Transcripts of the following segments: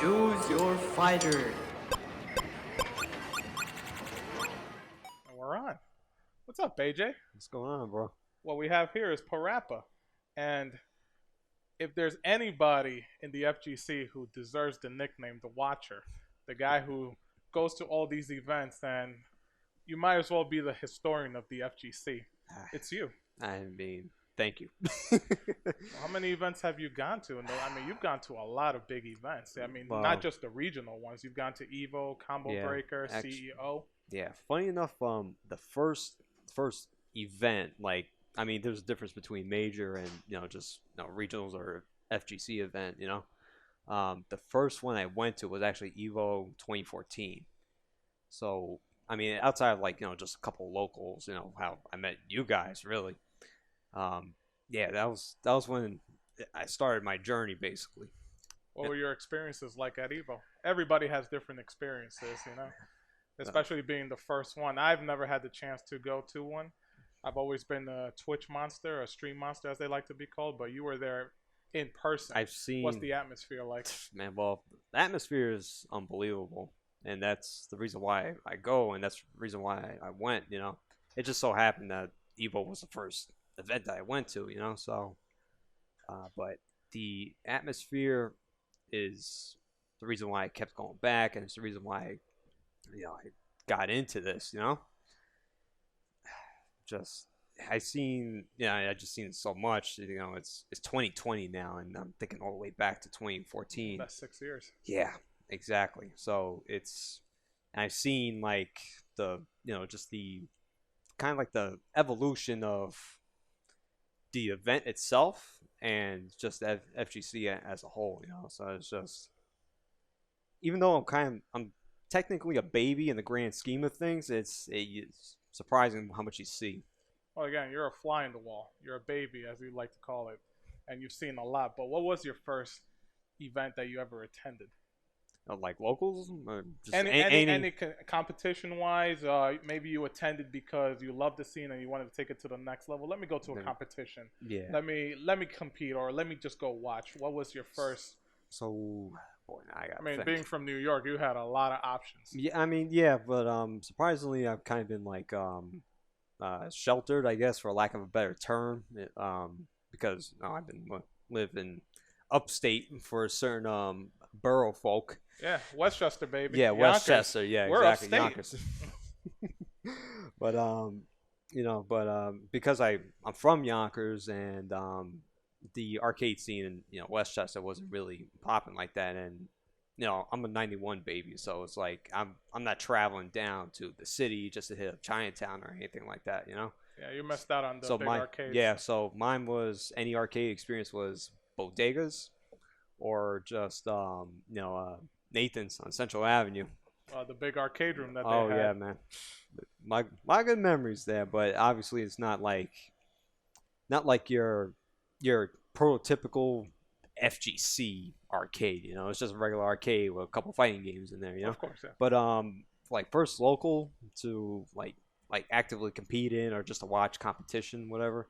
Choose your fighter. And we're on. What's up, AJ? What's going on, bro? What we have here is Parappa. And if there's anybody in the FGC who deserves the nickname the Watcher, the guy who goes to all these events, then you might as well be the historian of the FGC. It's you. I mean, thank you. How many events have you gone to? And I mean, you've gone to a lot of big events. I mean, Well, not just the regional ones. You've gone to Evo, Combo Breaker, CEO. Yeah, funny enough, the first event, like, I mean, there's a difference between major and just regionals or FGC event. The first one I went to was actually Evo 2014. So I mean, outside of like just a couple locals, how I met you guys really. Yeah, that was when I started my journey basically. What were your experiences like at Evo? Everybody has different experiences, especially being the first one. I've never had the chance to go to one. I've always been a Twitch monster, a stream monster as they like to be called, but you were there in person. I've seen. What's the atmosphere like? Man, well, the atmosphere is unbelievable, and that's the reason why I go, and that's the reason why I went. It just so happened that Evo was the first event that I went to. So, but the atmosphere is the reason why I kept going back, and it's the reason why I got into this. Just I just seen it so much. It's 2020 now, and I'm thinking all the way back to 2014. That's 6 years. Yeah, exactly. So I've seen like the just the kind of like the evolution of the event itself and just FGC as a whole. So it's just, even though I'm technically a baby in the grand scheme of things, it's surprising how much you see. Well, again, you're a fly in the wall. You're a baby, as we like to call it, and you've seen a lot. But what was your first event that you ever attended? Like locals? Or just any competition-wise? Maybe you attended because you loved the scene and you wanted to take it to the next level. Let me go to a competition. Yeah. Let me compete, or let me just go watch. What was your first? So, boy, I mean, being from New York, you had a lot of options. Yeah, I mean, yeah, but surprisingly, I've kind of been like sheltered, I guess, for lack of a better term, because I've been living upstate for a certain borough folk. Yeah, Westchester, baby. Yeah, Yonkers. Westchester. Yeah, We're exactly. upstate. Yonkers. Because I'm from Yonkers, and the arcade scene in Westchester wasn't really popping like that, and I'm a 91 baby, so it's like I'm not traveling down to the city just to hit up Chinatown or anything like that. Yeah, you missed out on the big arcades. Yeah, so mine was, any arcade experience was bodegas or just Nathan's on Central Avenue. The big arcade room that they had. Oh yeah, man. My good memories there, but obviously it's not like your prototypical FGC arcade. It's just a regular arcade with a couple fighting games in there. Of course, yeah. But like first local to like actively compete in, or just to watch competition, whatever,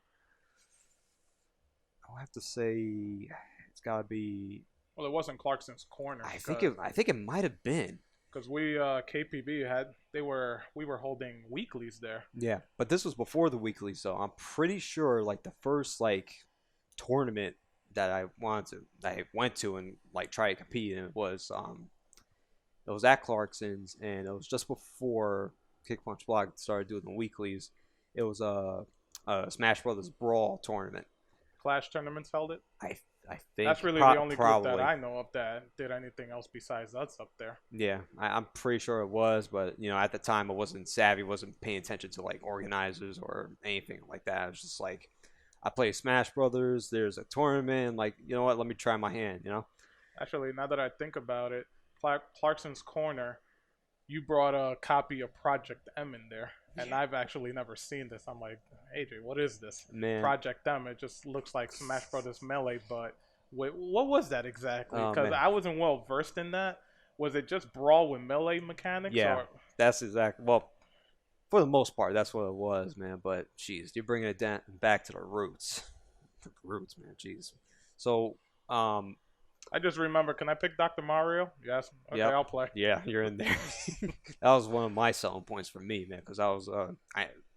I'll have to say it's gotta be. Well, it wasn't Clarkson's Corner. I think it might have been. Because we KPB we were holding weeklies there. Yeah, but this was before the weeklies, so I'm pretty sure like the first like tournament that I went to and like try to compete in was it was at Clarkson's, and it was just before Kick Punch Blog started doing the weeklies. It was a Smash Brothers Brawl tournament. Clash Tournaments held it. I think that's really the only group that I know of that did anything else besides us up there. Yeah, I'm pretty sure it was, but at the time I wasn't savvy, wasn't paying attention to like organizers or anything like that. I was just like, I play Smash Brothers. There's a tournament. Like, you know what? Let me try my hand. Actually, now that I think about it, Clarkson's Corner, you brought a copy of Project M in there, and I've actually never seen this. I'm like, AJ, what is this? Man. Project M. It just looks like Smash Brothers Melee, but wait, what was that exactly? Because I wasn't well versed in that. Was it just brawl with melee mechanics? Yeah, that's exactly. Well, for the most part, that's what it was, man. But jeez, you're bringing it back to the roots. The roots, man. Jeez. So, I just remember. Can I pick Dr. Mario? Yes. Okay, Yep. I'll play. Yeah, you're in there. That was one of my selling points for me, man, because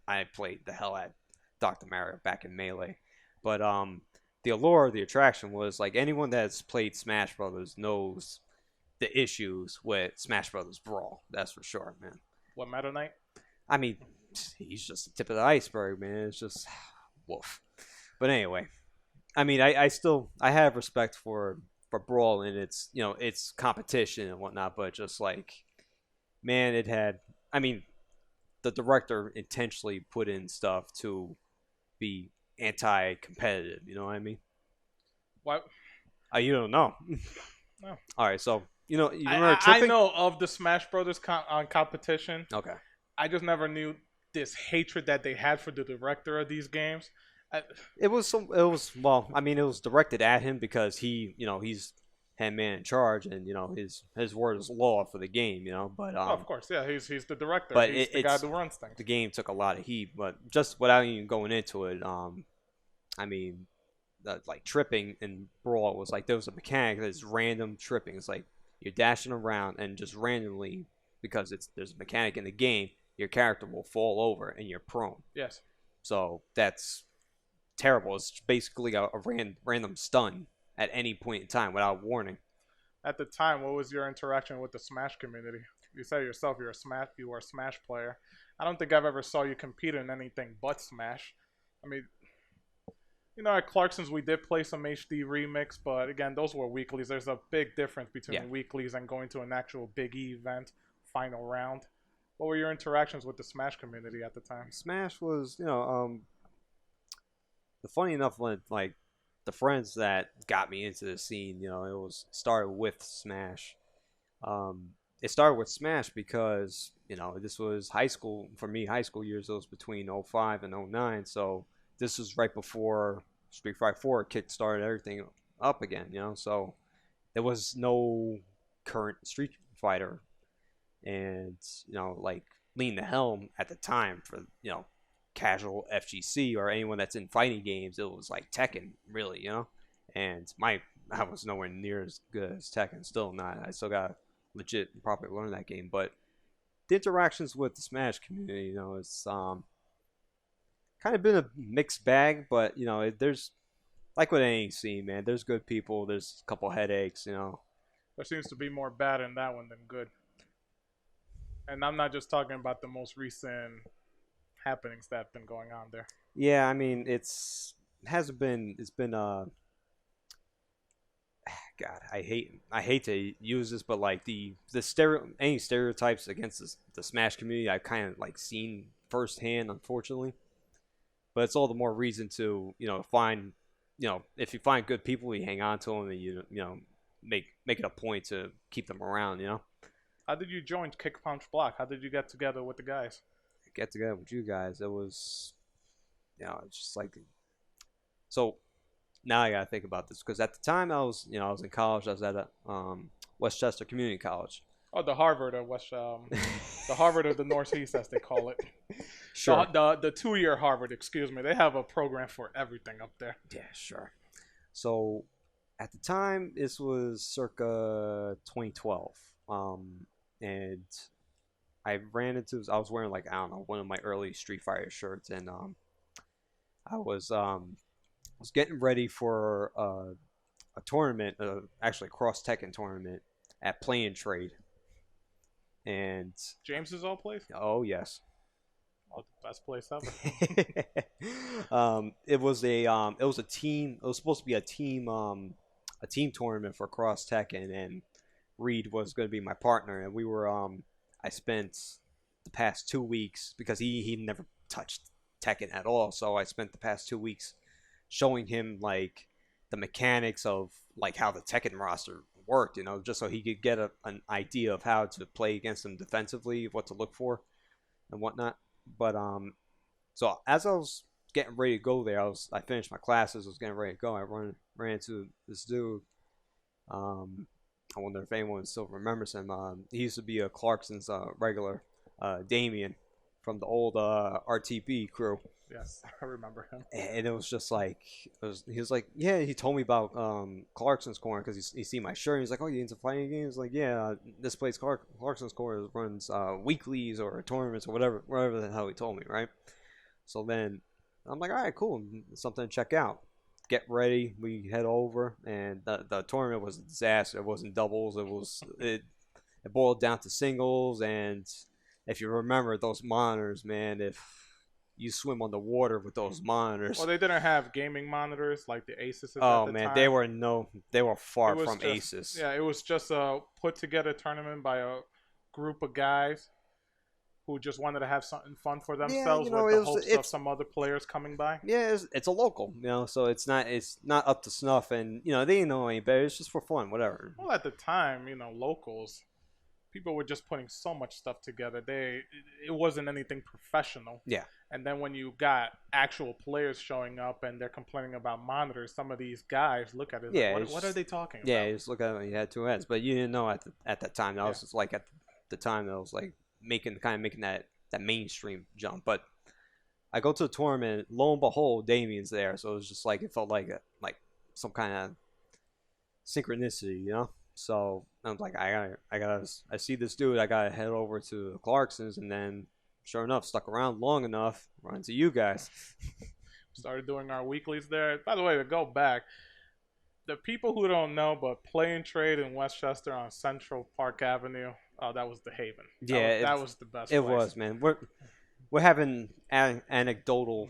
I played the hell at Dr. Mario back in Melee, but the allure of the attraction was like anyone that's played Smash Brothers knows the issues with Smash Brothers Brawl. That's for sure, man. What, Meta Knight? I mean, he's just the tip of the iceberg, man. It's just woof. But anyway, I mean, I have respect for Brawl and its its competition and whatnot, but just like, man, it had. I mean, the director intentionally put in stuff to be anti-competitive. You know what I mean? What? You don't know. No. All right, so you remember I tripping? know of the Smash Brothers competition. Okay. I just never knew this hatred that they had for the director of these games. It was well, I mean, it was directed at him because he's head man in charge, and his word is law for the game, But of course, yeah, he's the director. but He's the guy who runs things. the game took a lot of heat, but just without even going into it, I mean, like tripping in Brawl was like there was a mechanic that's random tripping. It's like you're dashing around and just randomly because there's a mechanic in the game, your character will fall over and you're prone. Yes. So that's terrible. It's basically a random stun at any point in time without warning. At the time, what was your interaction with the Smash community? You say yourself you were a Smash player. I don't think I've ever saw you compete in anything but Smash. I mean, at Clarkson's we did play some HD remix, but again, those were weeklies. There's a big difference between weeklies and going to an actual Big E event, final round. What were your interactions with the Smash community at the time? Smash was, the funny enough, when like the friends that got me into the scene, it was started with Smash. It started with Smash because this was high school for me. High school years, it was between 05 and 09, so this was right before Street Fighter 4 kickstarted everything up again. So there was no current Street Fighter, and like lean the helm at the time for casual FGC or anyone that's in fighting games. It was like Tekken, really, and I was nowhere near as good as Tekken. Still not. I still got legit and properly learn that game. But the interactions with the Smash community, it's kind of been a mixed bag. But there's like with any scene, man. There's good people. There's a couple headaches. There seems to be more bad in that one than good. And I'm not just talking about the most recent happenings that have been going on there. Yeah, I mean it's been God, I hate to use this, but like the any stereotypes against the Smash community I've kind of like seen firsthand, unfortunately. But it's all the more reason to find if you find good people, you hang on to them, and you make it a point to keep them around. How did you join Kick Punch Block? How did you get together with the guys? Get together with you guys. It was, it's just like. So, now I gotta think about this because at the time I was in college. I was at a Westchester Community College. Oh, the Harvard of the Harvard of the Northeast, as they call it. Sure. The 2-year Harvard, excuse me. They have a program for everything up there. Yeah, sure. So, at the time, this was circa 2012, and I was wearing like, I don't know, one of my early Street Fighter shirts, and I was getting ready for a tournament, actually a cross Tekken tournament at Play and Trade, and James's old place? Oh yes. Oh, the best place ever. It was a team. It was supposed to be a team tournament for cross Tekken, and Reed was going to be my partner, and we were I spent the past 2 weeks because he never touched Tekken at all, so I spent the past 2 weeks showing him like the mechanics of like how the Tekken roster worked, just so he could get an idea of how to play against them defensively, what to look for, and whatnot. But so as I was getting ready to go there, I finished my classes, I was getting ready to go. I ran into this dude. I wonder if anyone still remembers him. He used to be a Clarkson's regular, Damien from the old RTB crew. Yes, I remember him. And it was just like, he was like, yeah, he told me about Clarkson's Corner because he seen my shirt. He's like, oh, you into fighting games? Like, yeah, this place Clarkson's Corner runs weeklies or tournaments or whatever the hell he told me, right? So then I'm like, all right, cool, something to check out. Get ready, we head over, and the tournament was a disaster. It wasn't doubles, it boiled down to singles, and if you remember those monitors, man, if you swim underwater with those monitors. Well, they didn't have gaming monitors like the Asus at Oh the man, time. they were far It was from just, Asus. Yeah, it was just a put together tournament by a group of guys who just wanted to have something fun for themselves with the hopes of some other players coming by. Yeah, it's a local, so it's not up to snuff, and they didn't know any better. It's just for fun, whatever. Well, at the time, locals, people were just putting so much stuff together. It wasn't anything professional. Yeah. And then when you got actual players showing up and they're complaining about monitors, some of these guys look at it like, what are they talking about? Yeah, you just look at it and you had two heads. But you didn't know at that time. That was just like at the time that was like making that mainstream jump. But I go to the tournament, lo and behold, Damien's there. So it was just like, it felt like some kind of synchronicity, So I was like, I see this dude, I gotta head over to the Clarksons, and then sure enough, stuck around long enough, run into you guys. Started doing our weeklies there. By the way, to go back, the people who don't know, but Play and Trade in Westchester on Central Park Avenue, that was the haven. That was the best place. Was, man. We're having anecdotal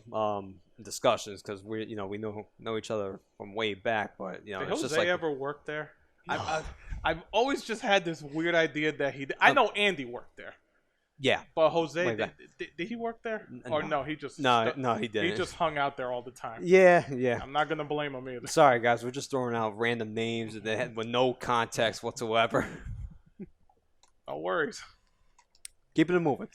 discussions because we know each other from way back, but Did it's Jose just like, ever worked there? No. I've always just had this weird idea that he did. I know Andy worked there. Yeah, but Jose, did he work there? Or no, he just no, he didn't. He just hung out there all the time. Yeah. I'm not gonna blame him either. Sorry, guys, we're just throwing out random names with no context whatsoever. No worries. Keeping it moving.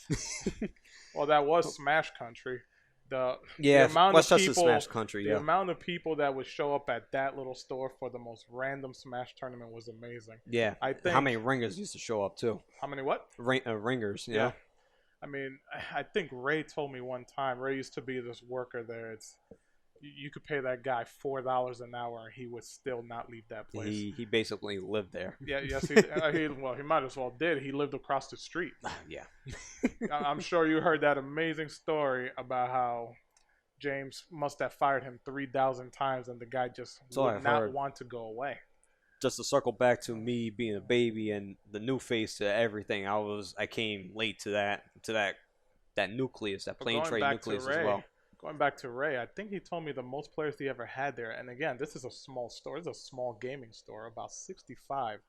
Well, that was Smash Country. The amount of people, Smash Country. The amount of people that would show up at that little store for the most random Smash tournament was amazing. Yeah, I think how many ringers used to show up too? How many what? Ringers. Yeah. I mean, I think Ray told me one time. Ray used to be this worker there. You could pay that guy $4 an hour, and he would still not leave that place. He basically lived there. Yeah, yes, he might as well did. He lived across the street. Yeah. I'm sure you heard that amazing story about how James must have fired him 3,000 times, and the guy just would not want to go away. Just to circle back to me being a baby and the new face to everything, I came late to that nucleus, that Play and Trade nucleus as well. Going back to Ray, I think he told me the most players he ever had there. And again, this is a small store. It's a small gaming store. About 65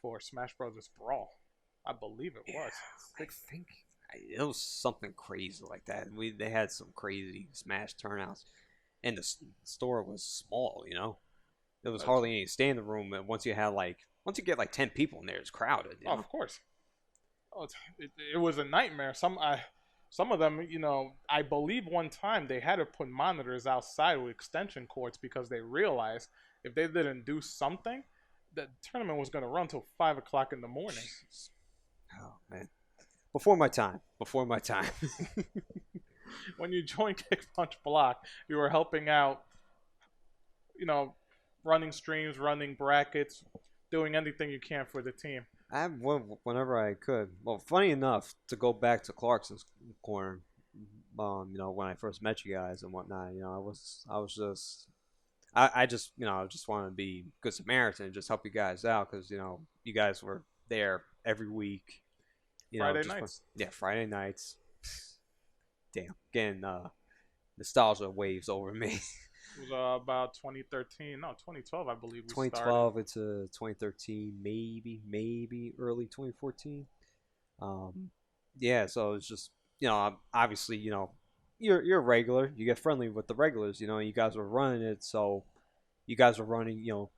for Smash Brothers Brawl. I believe it was. I think it was something crazy like that. They had some crazy Smash turnouts. And the store was small, It was hardly any standing room. And once you get like 10 people in there, it's crowded. Oh, of course. Oh, it was a nightmare. Some of them, I believe one time they had to put monitors outside with extension cords because they realized if they didn't do something, the tournament was going to run till 5 o'clock in the morning. Oh, man. Before my time. When you joined Kick Punch Block, you were helping out, running streams, running brackets, doing anything you can for the team. Whenever I could. Well, funny enough, to go back to Clarkson's Corner, when I first met you guys and whatnot, I just wanted to be good Samaritan and just help you guys out because you guys were there every week. Friday nights. Friday nights. Damn, getting nostalgia waves over me. It was about 2012, I believe. 2012 into 2013, maybe early 2014. So it's just obviously you're a regular. You get friendly with the regulars. You guys were running it, so you guys were running. What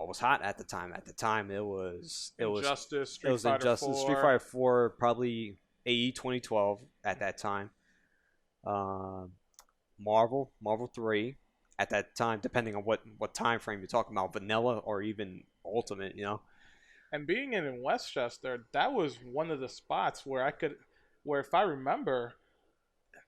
was hot at the time. At the time, it was Injustice, Street Fighter 4, probably AE 2012 at that time. Marvel 3 at that time, depending on what time frame you're talking about, vanilla or even ultimate, And being in Westchester, that was one of the spots where if I remember,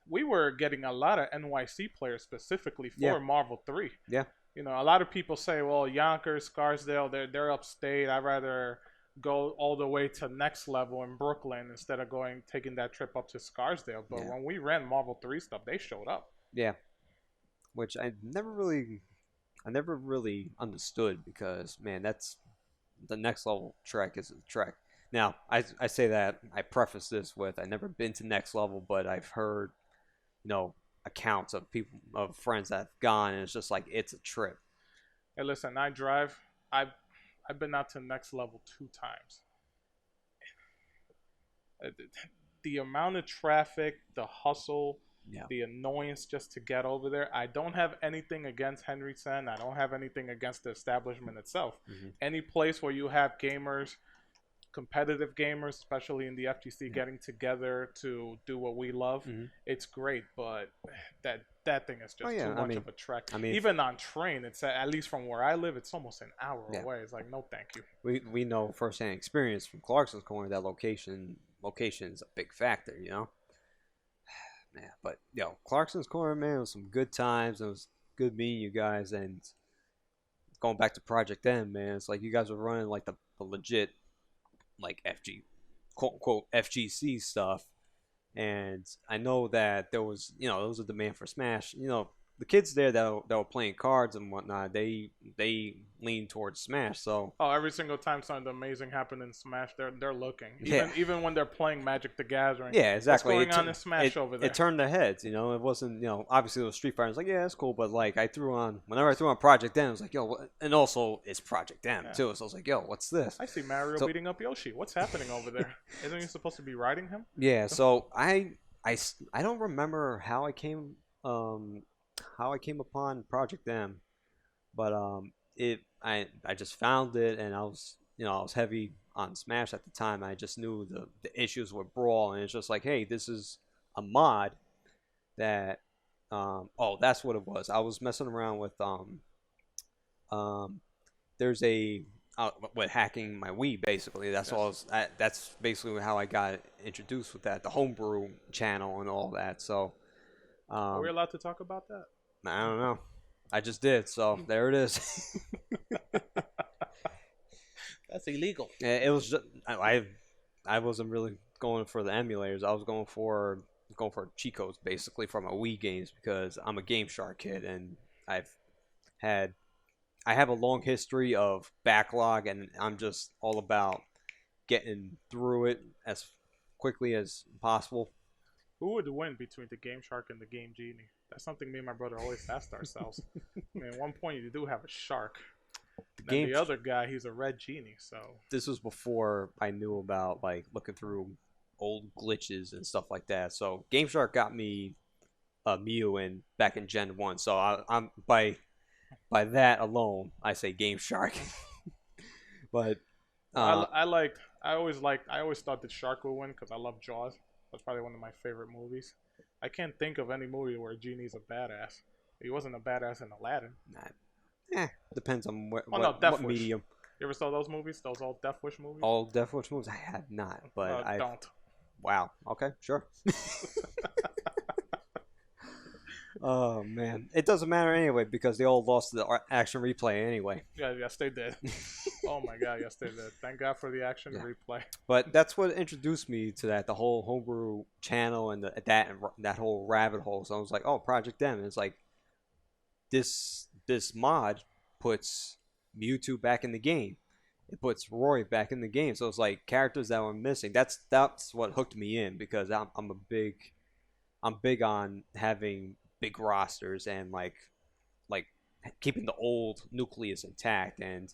we were getting a lot of NYC players specifically for Yeah. Marvel 3. Yeah. You know, a lot of people say, well, Yonkers, Scarsdale, they're upstate. I'd rather go all the way to next level in Brooklyn instead of taking that trip up to Scarsdale. But Yeah. when we ran Marvel 3 stuff, they showed up. Yeah. Which I never really understood because, man, that's the next level trek is a trek. Now, I say that, I preface this with I've never been to next level, but I've heard, accounts of friends that have gone, and it's just like, it's a trip. Hey, listen, I drive. I've been out to next level 2 times. The amount of traffic, the hustle, Yeah. the annoyance just to get over there. I don't have anything against Henry Sen. I don't have anything against the establishment itself. Mm-hmm. Any place where you have gamers, competitive gamers, especially in the FGC, getting together to do what we love, it's great. But that thing is just too much of a trek. I mean, even on train, it's at least from where I live, it's almost an hour away. It's like, no, thank you. We know firsthand experience from Clarkson's Corner that location is a big factor, Man, but Clarkson's Corner, man, it was some good times. It was good meeting you guys, and going back to Project M, man, it's like you guys were running like the legit, like quote unquote FGC stuff, and I know that there was a demand for Smash. The kids there that were playing cards and whatnot, they lean towards Smash. So every single time something amazing happened in Smash, they're looking. Even when they're playing Magic the Gathering. Yeah, exactly. What's going on in Smash over there? It turned their heads. It wasn't obviously it was Street Fighter. It's like, yeah, it's cool, but like whenever I threw on Project M, it was like, yo, and also it's Project M too. So I was like, yo, what's this? I see Mario beating up Yoshi. What's happening over there? Isn't he supposed to be riding him? Yeah. So I don't remember how I came upon Project M, but I just found it, and I was heavy on Smash at the time. I just knew the issues with Brawl, and it's just like, hey, this is a mod that that's what it was. I was messing around with there's a with hacking my Wii, basically. That's all. That's basically how I got introduced with that, the homebrew channel and all that. So. Are we allowed to talk about that? I don't know. I just did, so there it is. That's illegal. It was just, I wasn't really going for the emulators. I was going for cheat codes basically for my Wii games because I'm a Game Shark kid, and I have a long history of backlog, and I'm just all about getting through it as quickly as possible. Who would win between the Game Shark and the Game Genie? That's something me and my brother always asked ourselves. I mean, at one point you do have a shark. The other guy, he's a red genie. So this was before I knew about like looking through old glitches and stuff like that. So Game Shark got me Mew back in Gen 1. So I'm by that alone, I say Game Shark. But I always thought that Shark would win because I love Jaws. That's probably one of my favorite movies. I can't think of any movie where Genie's a badass. He wasn't a badass in Aladdin. Depends on what medium. You ever saw those movies? Those old Death Wish movies? All Death Wish movies? I have not, but I don't. Wow. Okay, sure. Oh man, it doesn't matter anyway because they all lost the action replay anyway. Yeah, yes they did. Oh my god, yes they did. Thank God for the action replay. But that's what introduced me to the whole homebrew channel and that whole rabbit hole. So I was like, oh, Project M. And it's like this mod puts Mewtwo back in the game. It puts Roy back in the game. So it's like characters that were missing. That's what hooked me in because I'm big on having big rosters and like keeping the old nucleus intact. And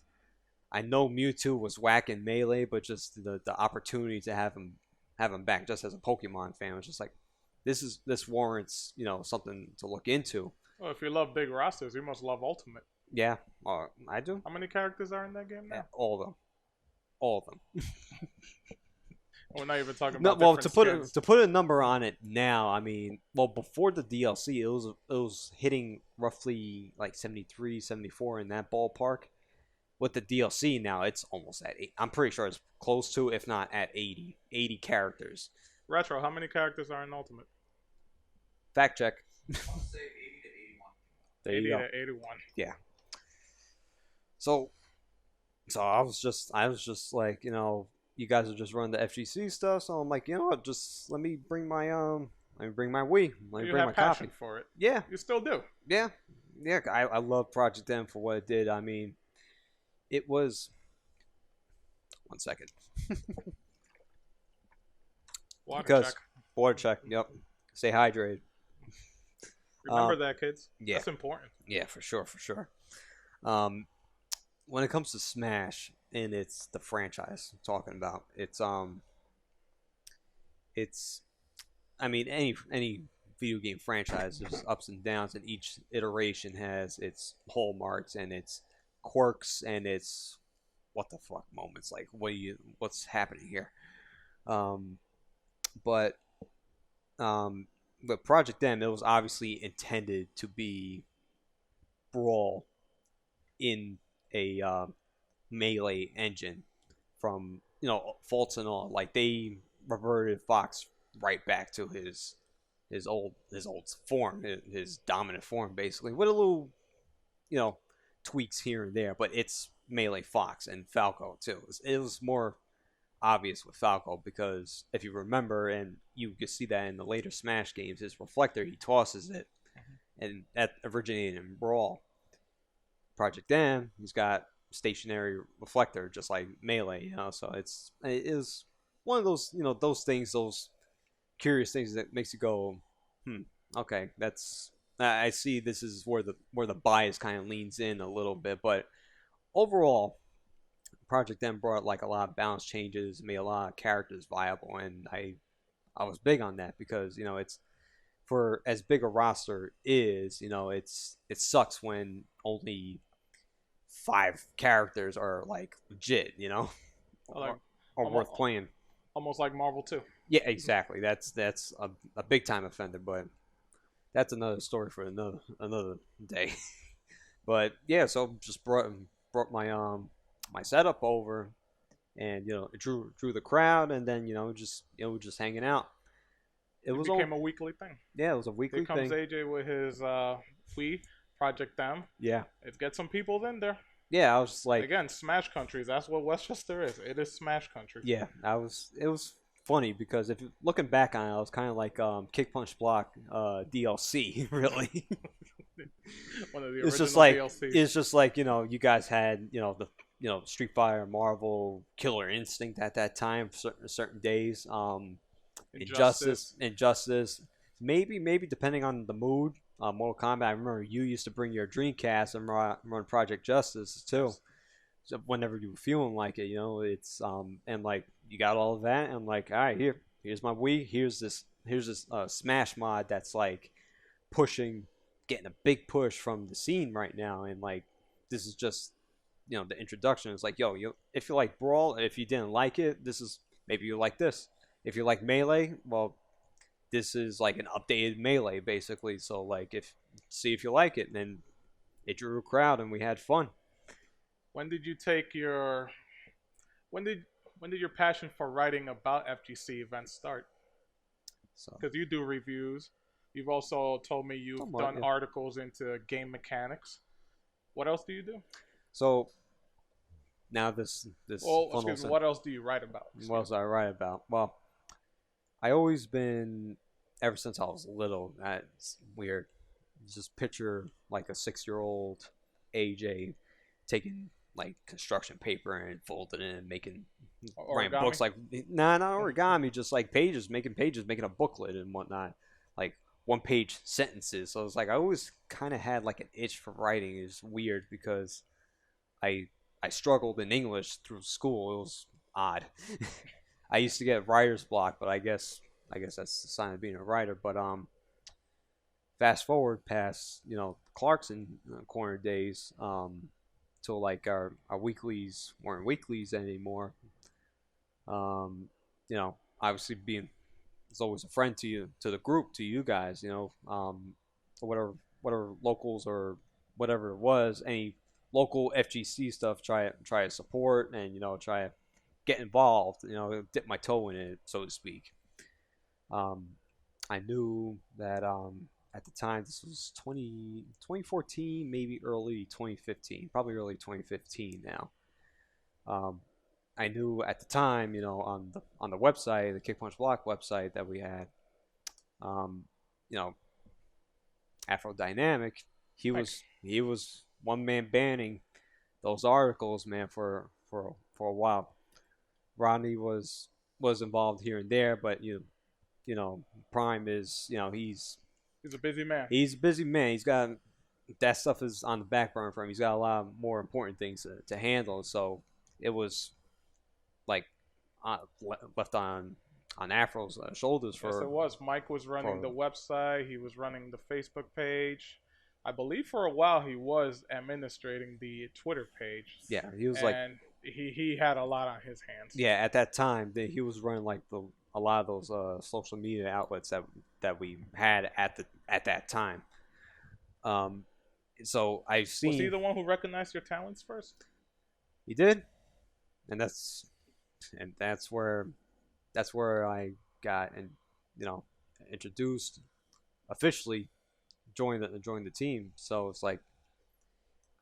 I know Mewtwo was whack in Melee, but just the opportunity to have him back just as a Pokemon fan was just like this warrants something to look into. Well, if you love big rosters, you must love Ultimate. Yeah, I do. How many characters are in that game now? Yeah, all of them. We're not even talking about to put a number on it now. I mean, before the DLC, it was hitting roughly like 73, 74 in that ballpark. With the DLC now, it's almost at 8. I'm pretty sure it's close to, if not at 80 characters. Retro, how many characters are in Ultimate? Fact check. I'll say 80 to 81. There 80 you go. to 81. Yeah. So I was just like, you guys are just running the FGC stuff, so I'm like, you know what, just let me bring my Wii. Let me You bring have my passion copy. for it. Yeah, You still do. yeah, yeah. I love Project M for what it did. I mean, it was. 1 second. Water Because check. water check. Yep. Stay hydrated. Remember that, kids. Yeah. That's important. Yeah, for sure, for sure. When it comes to Smash, and it's the franchise I'm talking about, it's I mean, any video game franchise, there's ups and downs, and each iteration has its hallmarks and its quirks and its what the fuck moments. Like, what's happening here? Um, but but Project M, it was obviously intended to be Brawl in a melee engine from faults and all. Like, they reverted Fox right back to his old form, his dominant form, basically, with a little tweaks here and there. But it's melee Fox and Falco too. It was more obvious with Falco because if you remember, and you can see that in the later Smash games, his reflector, he tosses it, and that originated in Brawl. Project M, he's got stationary reflector just like melee, so it is one of those those things, those curious things that makes you go, okay, that's I see this is where the bias kind of leans in a little bit. But overall, Project M brought like a lot of balance changes, made a lot of characters viable, and I was big on that because it's for as big a roster is, it sucks when only 5 characters are like legit, Like, or worth playing. Almost like Marvel 2. Yeah, exactly. That's a big time offender, but that's another story for another day. But yeah, so just brought my my setup over, and it drew the crowd, and then just hanging out. It became a weekly thing. Yeah, it was a weekly thing. Here comes thing. AJ with his Wii Project M. Yeah. Let's get some people in there. Yeah, I was just like, again, Smash countries. That's what Westchester is. It is Smash country. Yeah, it was funny because if looking back on it, I was kind of like Kick Punch Block DLC, really. One of the it's just original like DLCs. it's just like you guys had the Street Fighter, Marvel, Killer Instinct at that time, certain days. Injustice, maybe depending on the mood. Mortal Kombat. I remember you used to bring your Dreamcast and run Project Justice too. So whenever you were feeling like it, it's and like you got all of that, and I'm like, all right, here's my Wii. Here's this Smash mod that's like getting a big push from the scene right now, and like this is just the introduction. It's like, if you like Brawl, if you didn't like it, this is maybe you like this. If you like Melee, well, this is like an updated Melee, basically. So like, see if you like it, and then it drew a crowd, and we had fun. When did you take your when did your passion for writing about FGC events start? Because you do reviews. You've also told me you've done articles into game mechanics. What else do you do? So now this. Well, excuse me. What else do you write about? What else do I write about? Well, I always been, ever since I was little. That's weird. Just picture like a 6-year-old AJ taking like construction paper and folding it and writing books, like not origami, just like making a booklet and whatnot, like 1-page sentences. So it's like I always kind of had like an itch for writing. It's weird because I struggled in English through school. It was odd. I used to get writer's block, but I guess that's the sign of being a writer. But fast forward past Clarkson corner days, till like our weeklies weren't weeklies anymore. Obviously being it's always a friend to you, to the group, to you guys. Whatever locals or whatever it was, any local FGC stuff, try to support and try to get involved. Dip my toe in it, so to speak. I knew that at the time this was 2014, maybe early 2015, probably early 2015 now. Um, I knew at the time, on the website, the Kick Punch Block website that we had, um, you know, Afro Dynamic, he was one man banning those articles, man, for a while. Rodney was involved here and there, but Prime is, He's a busy man. he's a busy man. He's got that stuff is on the back burner for him. He's got a lot more important things to handle. So it was like uh, left on Afro's shoulders Yes, for it was. Mike was running for the website. He was running the Facebook page. I believe for a while he was administrating the Twitter page. yeah. He was and he had a lot on his hands. yeah. At that time, he was running like a lot of those social media outlets that we had at that time. So I've seen. Was he the one who recognized your talents first? He did, and that's where I got and introduced officially joined the team. So it's like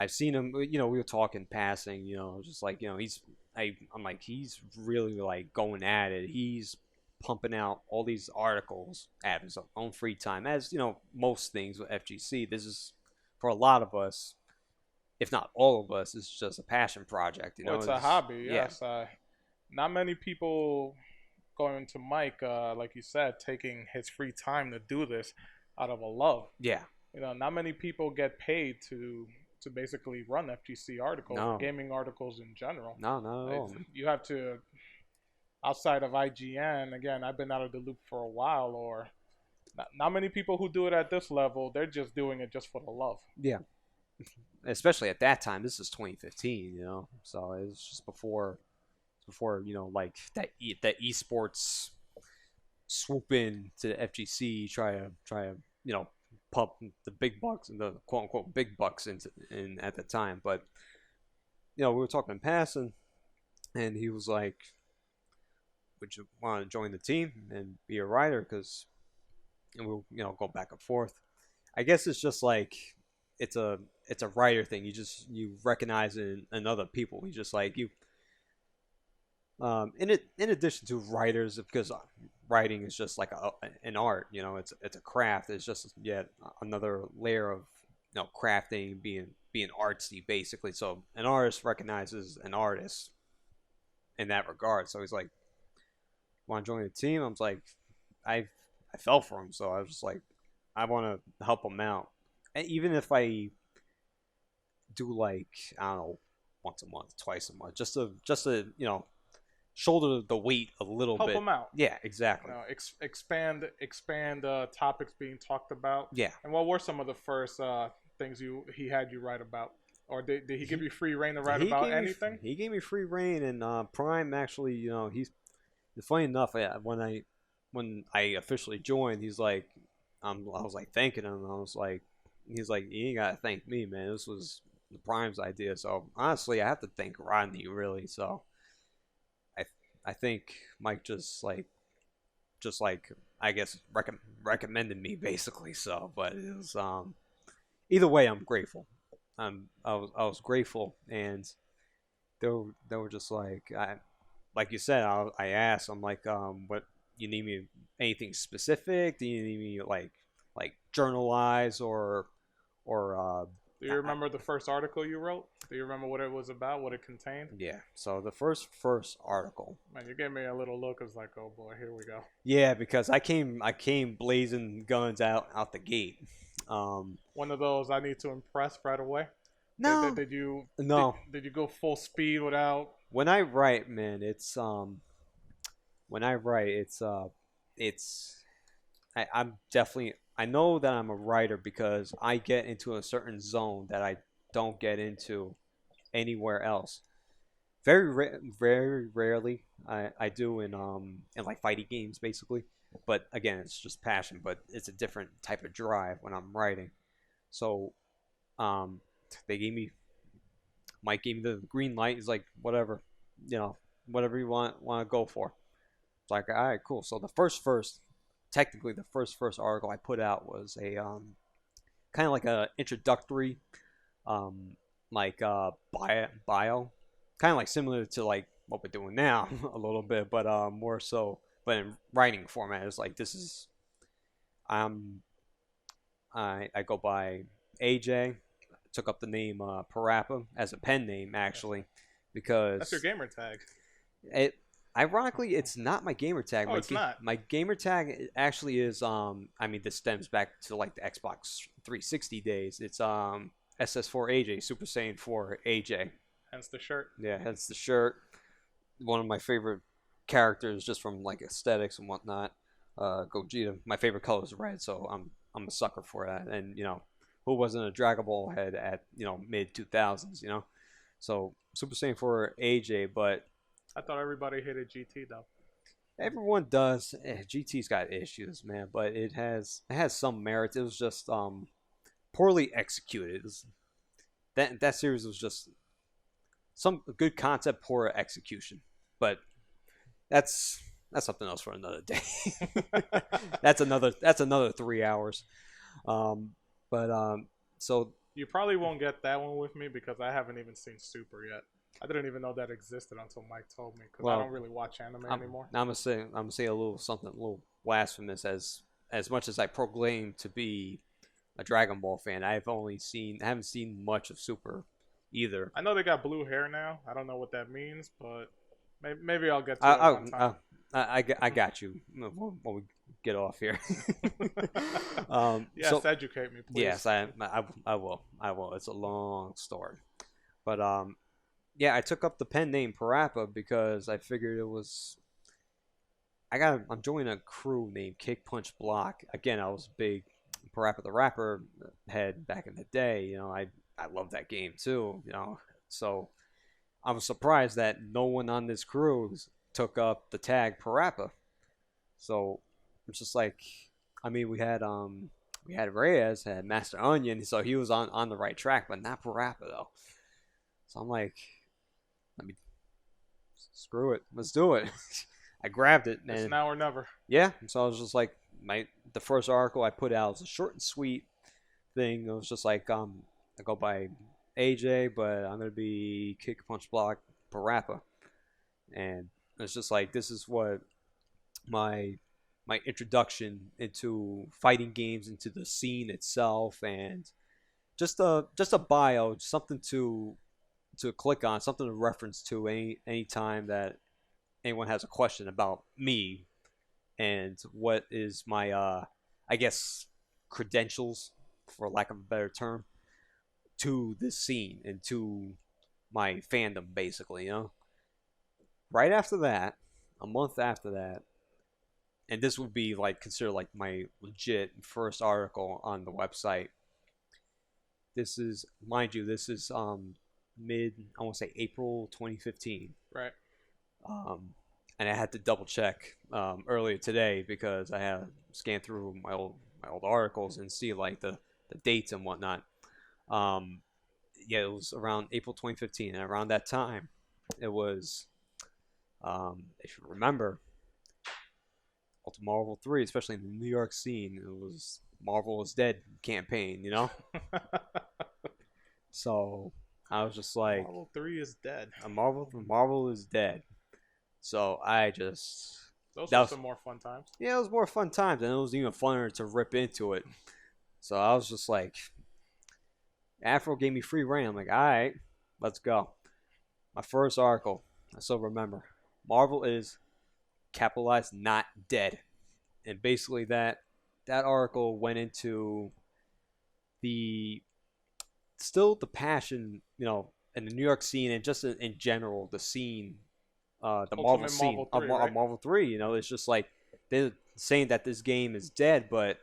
I've seen him. We were talking passing. Just like I'm like he's really like going at it. He's pumping out all these articles at his own free time, as most things with FGC. This is for a lot of us, if not all of us, it's just a passion project. Well, it's a hobby. Yes. Not many people going to Mike, like you said, taking his free time to do this out of a love. Yeah. Not many people get paid to basically run FGC articles, or gaming articles in general. No, not at all. You have to, outside of IGN, again, I've been out of the loop for a while, or not many people who do it at this level, they're just doing it just for the love. Yeah. Especially at that time. This is 2015, so it was just before like that esports swoop in to the FGC, try to pump the big bucks and the quote unquote big bucks in at the time. But we were talking in passing, and he was like, "Would you want to join the team and be a writer?" And we'll go back and forth. I guess it's just like it's a writer thing. You recognize it in other people. You just like you. In addition to writers, because writing is just like an art, it's a craft. It's just yet another layer of crafting, being artsy basically. So an artist recognizes an artist in that regard. So he's like, "Want to join the team?" I was like, I fell for him, so I was just like, I want to help him out, and even if I do like I don't know, once a month, twice a month, just to shoulder the weight a little bit. Help them out. Yeah, exactly. Expand topics being talked about. Yeah. And what were some of the first things he had you write about? Or did he give you free reign to write about anything? He gave me free reign, and Prime actually, he's funny enough. When I officially joined, he's like, I was like thanking him. He's like, "You ain't gotta thank me, man. This was the Prime's idea." So honestly, I have to thank Rodney really. So I think Mike just like I guess recommended me basically. So, but it was either way, I'm grateful. I was grateful, and they were just like like you said. I asked, I'm like, what you need me anything specific? Do you need me like journalize or do you remember the first article you wrote? Do you remember what it was about, what it contained? Yeah. So the first article. Man, you gave me a little look. It's like, oh boy, here we go. Yeah, because I came blazing guns out the gate. One of those I need to impress right away. No. Did you? No. Did you go full speed without? When I write, man, it's I'm definitely. I know that I'm a writer because I get into a certain zone that I don't get into anywhere else. Very rarely I do in like fighting games basically. But again, it's just passion. But it's a different type of drive when I'm writing. So, Mike gave me the green light. He's like, whatever you want to go for. It's like, all right, cool. So the first technically the first article I put out was a kind of like a introductory like bio, kind of like similar to like what we're doing now a little bit, but more so, but in writing format. It's like this is I go by AJ. Took up the name Parappa as a pen name actually, because That's your gamer tag. it ironically it's not my gamer tag. Oh, it's not. My gamer tag actually is I mean, this stems back to like the Xbox 360 days. It's SS4 AJ, Super Saiyan 4 AJ. Hence the shirt. Yeah, hence the shirt. One of my favorite characters just from like aesthetics and whatnot. Gogeta. My favorite color is red, so I'm a sucker for that. And you know, who wasn't a Dragon Ball head at, you know, mid 2000s, you know? So Super Saiyan 4 AJ, but I thought everybody hated GT though. everyone does. GT's got issues, man, but it has some merit. It was just poorly executed. That series was just some good concept, poor execution. But that's something else for another day. that's another 3 hours. So You probably won't get that one with me because I haven't even seen Super yet. I didn't even know that existed until Mike told me, because I don't really watch anime anymore. I'm gonna say a little blasphemous. As much as I proclaim to be a Dragon Ball fan, I haven't seen much of Super either. I know they got blue hair now. I don't know what that means, but maybe I'll get to it one time. I got you when we get off here. Yes, educate me, please. Yes, I will. It's a long story, but yeah, I took up the pen name Parappa because I figured it was. I'm joining a crew named Kick Punch Block. Again, I was a big Parappa the Rapper head back in the day. You know, I love that game too. You know, so I was surprised that no one on this crew took up the tag Parappa. So it's just like, I mean, we had Reyes, had Master Onion, so he was on the right track, but not Parappa though. So I'm like, I mean, screw it, let's do it. I grabbed it, and It's now or never. yeah. So I was just like, the first article I put out was a short and sweet thing. It was just like, I go by AJ, but I'm gonna be Kick Punch Block Parappa, and it's just like, this is what my introduction into fighting games, into the scene itself, and just a bio, something to click on, something to reference to any time that anyone has a question about me and what is my I guess credentials, for lack of a better term, to this scene and to my fandom, basically, you know. Right after that, a month after that, and this would be like considered like my legit first article on the website. This is, mind you, this is mid, I want to say April 2015. Right. And I had to double check earlier today because I had scanned through my old articles and see like the dates and whatnot. Yeah, it was around April 2015, and around that time, it was, if you remember, Ultimate Marvel 3, especially in the New York scene, it was Marvel is Dead campaign, you know? So I was just like, Marvel 3 is dead. Marvel is dead. So I just... Those were some more fun times. Yeah, it was more fun times, and it was even funner to rip into it. So I was just like, Afro gave me free reign. I'm like, all right, let's go. My first article, I still remember. Marvel is capitalized not dead. And basically that article went into the passion, you know, in the New York scene and just in general, the scene, the Marvel scene of Marvel 3, you know. It's just like they're saying that this game is dead, but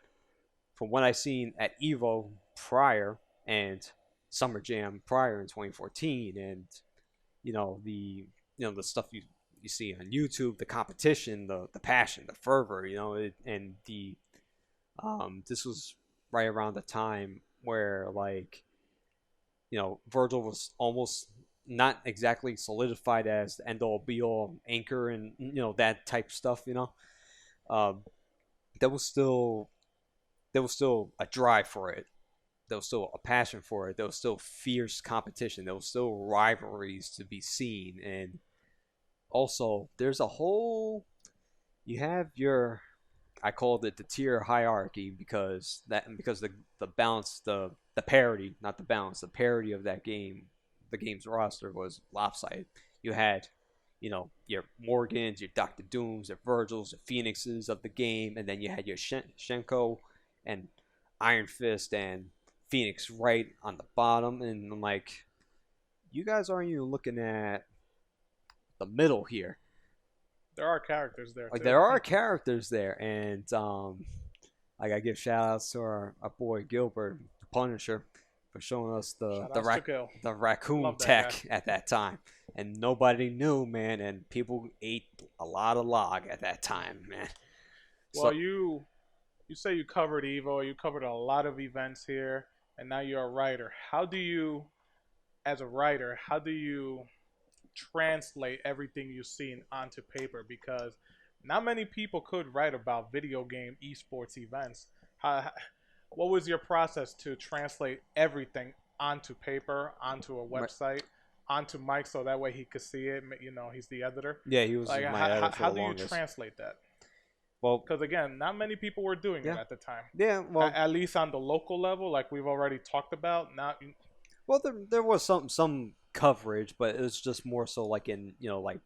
from what I've seen at Evo prior and Summer Jam prior in 2014, and the stuff you see on YouTube, the competition, the passion, the fervor, you know, and the this was right around the time where, like, you know, Virgil was almost not exactly solidified as the end all be all anchor and, you know, that type of stuff, you know. there was still a drive for it. There was still a passion for it. There was still fierce competition. There was still rivalries to be seen, and also there's a whole. You have your, I called it the tier hierarchy because the balance, the parity, not the balance, the parity of that game, the game's roster was lopsided. You had, your Morgans, your Doctor Dooms, your Virgils, your Phoenixes of the game, and then you had your Shenko and Iron Fist and Phoenix right on the bottom, and I'm like, you guys aren't even looking at the middle here. There are characters there. Like too. there are characters there, and I gotta give shout outs to our boy Gilbert, the Punisher, for showing us the raccoon Love that tech guy. at that time, and nobody knew, man, and people ate a lot of log at that time, man. Well, you say you covered Evo, you covered a lot of events here, and now you're a writer. As a writer, how do you translate everything you've seen onto paper? Because not many people could write about video game esports events. What was your process to translate everything onto paper, onto a website, onto Mike, so that way he could see it? He's the editor. Yeah, he was Like, my editor for how the do you longest. translate that? Well, Because again, not many people were doing it Yeah. at the time. yeah, well, At least on the local level, like we've already talked about. well, there was some coverage, but it was just more so like in like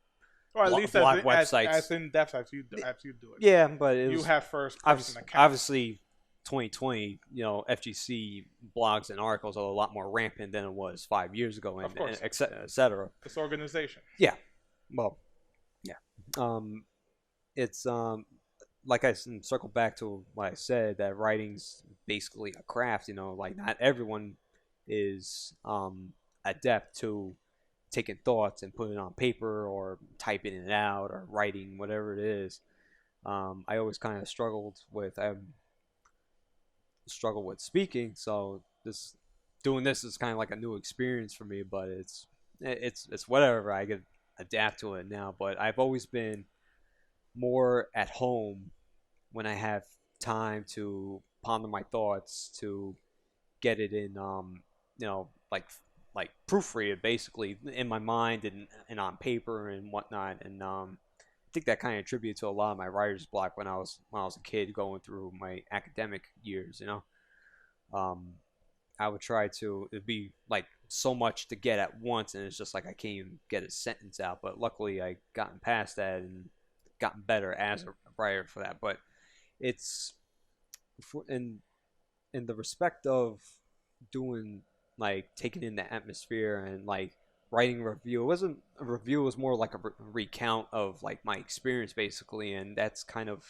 Or at least blog as websites. as in depth as you do it. Yeah, but it You was have first person accounts. obviously 2020. FGC blogs and articles are a lot more rampant than it was 5 years ago, Of course. and et cetera. This organization. Yeah, well, yeah. It's like I circle back to what I said, that writing's basically a craft. Like not everyone is adept to taking thoughts and putting it on paper or typing it out or writing whatever it is. I always kind of struggled with speaking, so doing this is kind of like a new experience for me. But it's whatever. I could adapt to it now. But I've always been more at home when I have time to ponder my thoughts, to get it in like proofread it basically in my mind and on paper and whatnot. And I think that kind of attributed to a lot of my writer's block when I was a kid going through my academic years. I would try to, it'd be like so much to get at once, and it's just like I can't even get a sentence out. But luckily I gotten past that and gotten better as a writer for that. But it's in the respect of doing, like, taking in the atmosphere and like writing a review. It wasn't a review, it was more like a recount of like my experience basically. And that's kind of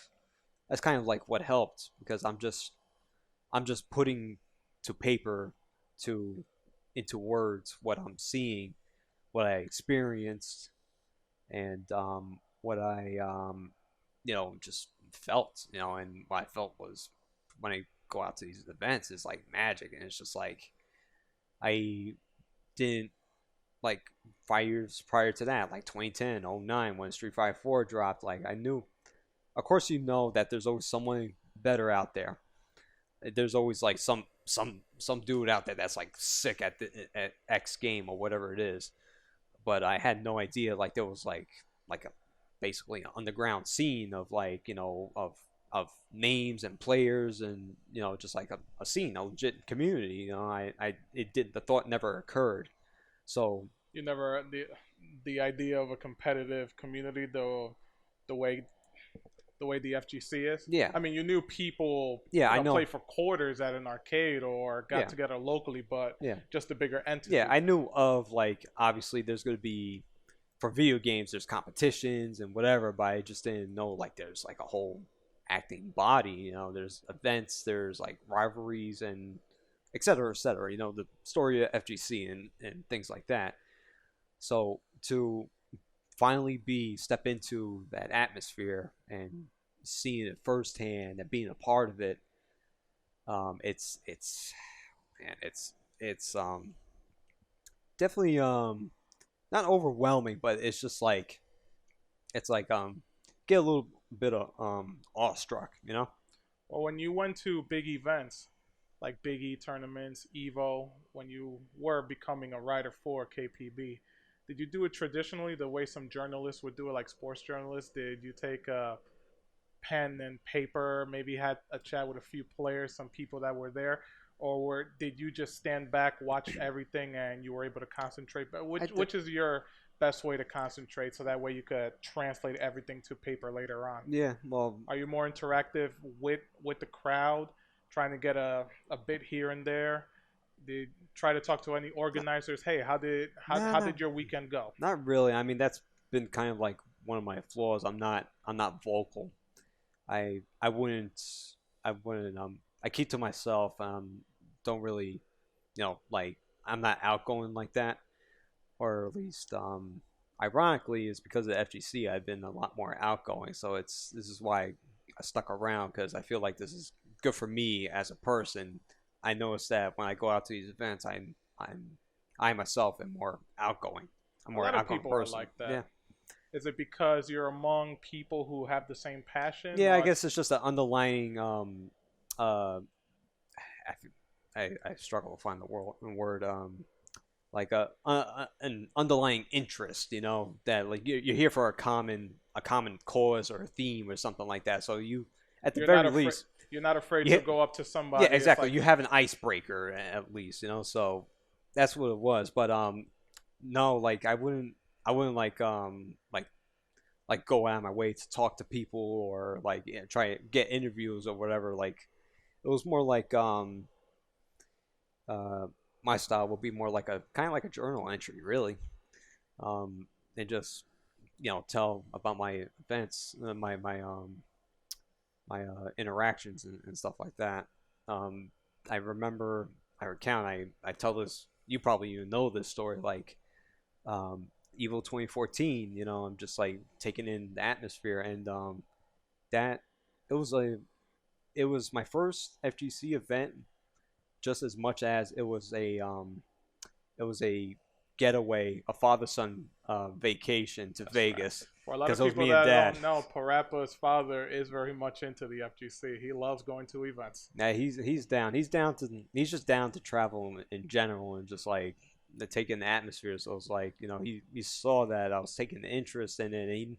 like what helped, because I'm just putting to paper, into words, what I'm seeing, what I experienced, and what I just felt. And what I felt was, when I go out to these events, is like magic. And it's just like, I didn't, like 5 years prior to that, like 2010, 09, when Street Fighter 4 dropped, like I knew, of course, that there's always someone better out there. There's always like some dude out there that's like sick at X game or whatever it is. But I had no idea, like there was like a basically an underground scene of like, of names and players, and just like a scene, a legit community. The thought never occurred. So You never the idea of a competitive community, though, the way the FGC is. Yeah. I mean, you knew people. Yeah, I know. Play for quarters at an arcade or got Yeah. together locally, but Yeah. just a bigger entity. Yeah, I knew of, like, obviously there's going to be, for video games, there's competitions and whatever, but I just didn't know, like, there's like a whole acting body. There's events, there's like rivalries and et cetera, the story of FGC and things like that. So to finally step into that atmosphere and seeing it firsthand and being a part of it, it's definitely not overwhelming, but it's just like, it's like get a little bit of awestruck. Well, when you went to big events like Big E tournaments, Evo, when you were becoming a writer for KPB, did you do it traditionally the way some journalists would do it, like sports journalists? Did you take a pen and paper, maybe had a chat with a few players, some people that were there? Did you just stand back, watch everything, and you were able to concentrate? But which is your best way to concentrate so that way you could translate everything to paper later on? Yeah, well, Are you more interactive with the crowd, trying to get a bit here and there? Did try to talk to any organizers? Hey, how did your weekend go? not really. I mean, that's been kind of like one of my flaws. I'm not vocal. I wouldn't I keep to myself. Don't really, like I'm not outgoing like that, or at least ironically is because of the FGC I've been a lot more outgoing. So this is why I stuck around, because I feel like this is good for me as a person. I notice that when I go out to these events, I myself am more outgoing. I'm A more lot of outgoing people are person. like that. Yeah. Is it because you're among people who have the same passion? Yeah, I or- guess it's just an underlying uh I struggle to find the word like an underlying interest, that like you're here for a common cause or a theme or something like that. So you, at the You're very not afraid. least, You're not afraid Yeah. to go up to somebody. yeah, It's exactly. like, You have an icebreaker at least, so that's what it was. But no, like I wouldn't like go out of my way to talk to people, or like try to get interviews or whatever. Like it was more like uh my style would be more like a kind of like a journal entry, really, and just tell about my events, my interactions and stuff like that. Um, I remember, I recount, I tell this. You probably even know this story. Like um, Evo 2014. I'm just like taking in the atmosphere, and that it was it was my first FGC event, just as much as it was a getaway, a father son vacation to That's Vegas, for a lot because of it was people me and that dad. don't know, Parappa's father is very much into the FGC. He loves going to events. Yeah, he's down. He's just down to travel in general, and just like to take in the atmosphere. So it's like he saw that I was taking interest in it. And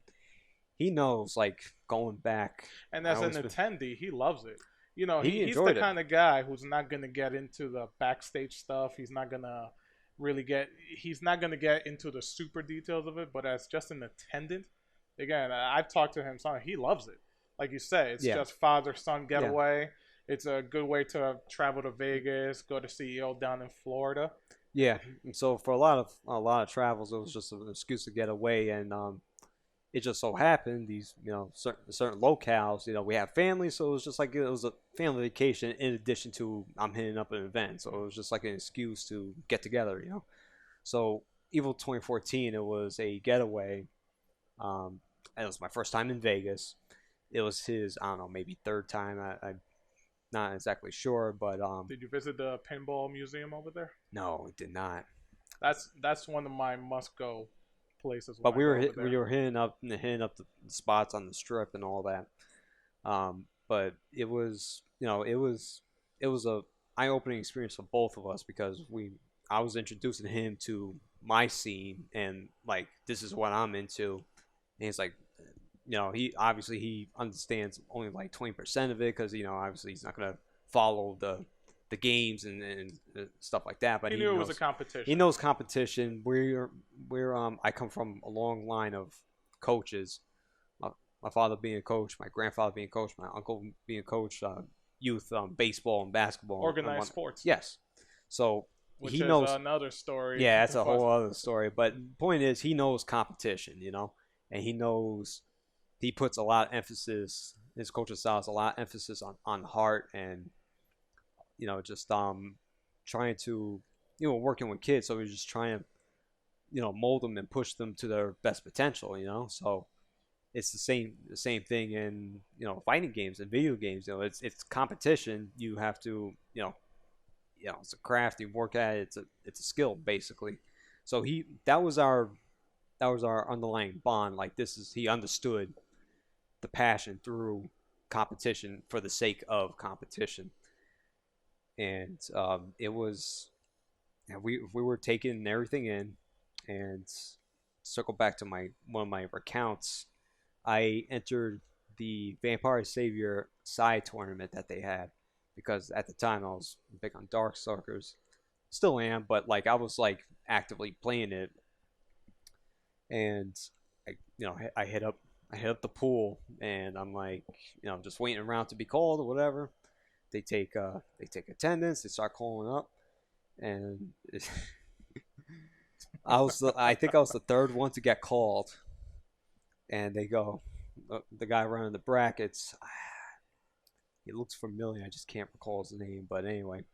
he knows, like, going back. And I as an always been, attendee, he loves it. he He's the enjoyed it. kind of guy who's not going to get into the backstage stuff. He's not going to get into the super details of it, but as just an attendant, again, I've talked to him, son, he loves it. Like you say, it's Yeah. just father-son Yeah. getaway. It's a good way to travel to Vegas, go to CEO down in Florida. Yeah. And so for a lot of travels, it was just an excuse to get away, and it just so happened these certain locales, we have families, so it was just like it was a family vacation in addition to I'm hitting up an event, so it was just like an excuse to get together. So Evo 2014, it was a getaway. It was my first time in Vegas. It was his, I don't know, maybe third time. I'm not exactly sure, but Did you visit the pinball museum over there? no, it did not. That's one of my must-go places. But when I go over there. we were hitting up the spots on the strip and all that. But it was it was a eye-opening experience for both of us, because I was introducing him to my scene, and like, this is what I'm into. And he's like, he understands only like 20% of it, because obviously he's not gonna follow the games and stuff like that. But He he knew it knows, was a competition. he knows competition. We're I come from a long line of coaches. My father being a coach, my grandfather being a coach, my uncle being a coach, youth baseball and basketball, Organized sports. Yes, so Which he is knows. another story. Yeah, that's a whole other story. But the point is, he knows competition, and he knows he puts a lot of emphasis. His coaching style is a lot of emphasis on heart, and just trying to working with kids. So he's just trying to mold them and push them to their best potential. So it's the same thing in fighting games and video games. It's competition. You have to it's a craft. You work at it. It's a skill, basically. So that was our underlying bond. Like, he understood the passion through competition for the sake of competition. And it was, we were taking everything in. And circle back to one of my recounts, I entered the Vampire Savior side tournament that they had, because at the time I was big on Darkstalkers, still am, but like I was like actively playing it. And I hit up the pool, and I'm like, just waiting around to be called or whatever. They take attendance, they start calling up, and I think I was the third one to get called, and they go, the guy running the brackets, he looks familiar, I just can't recall his name, but anyway,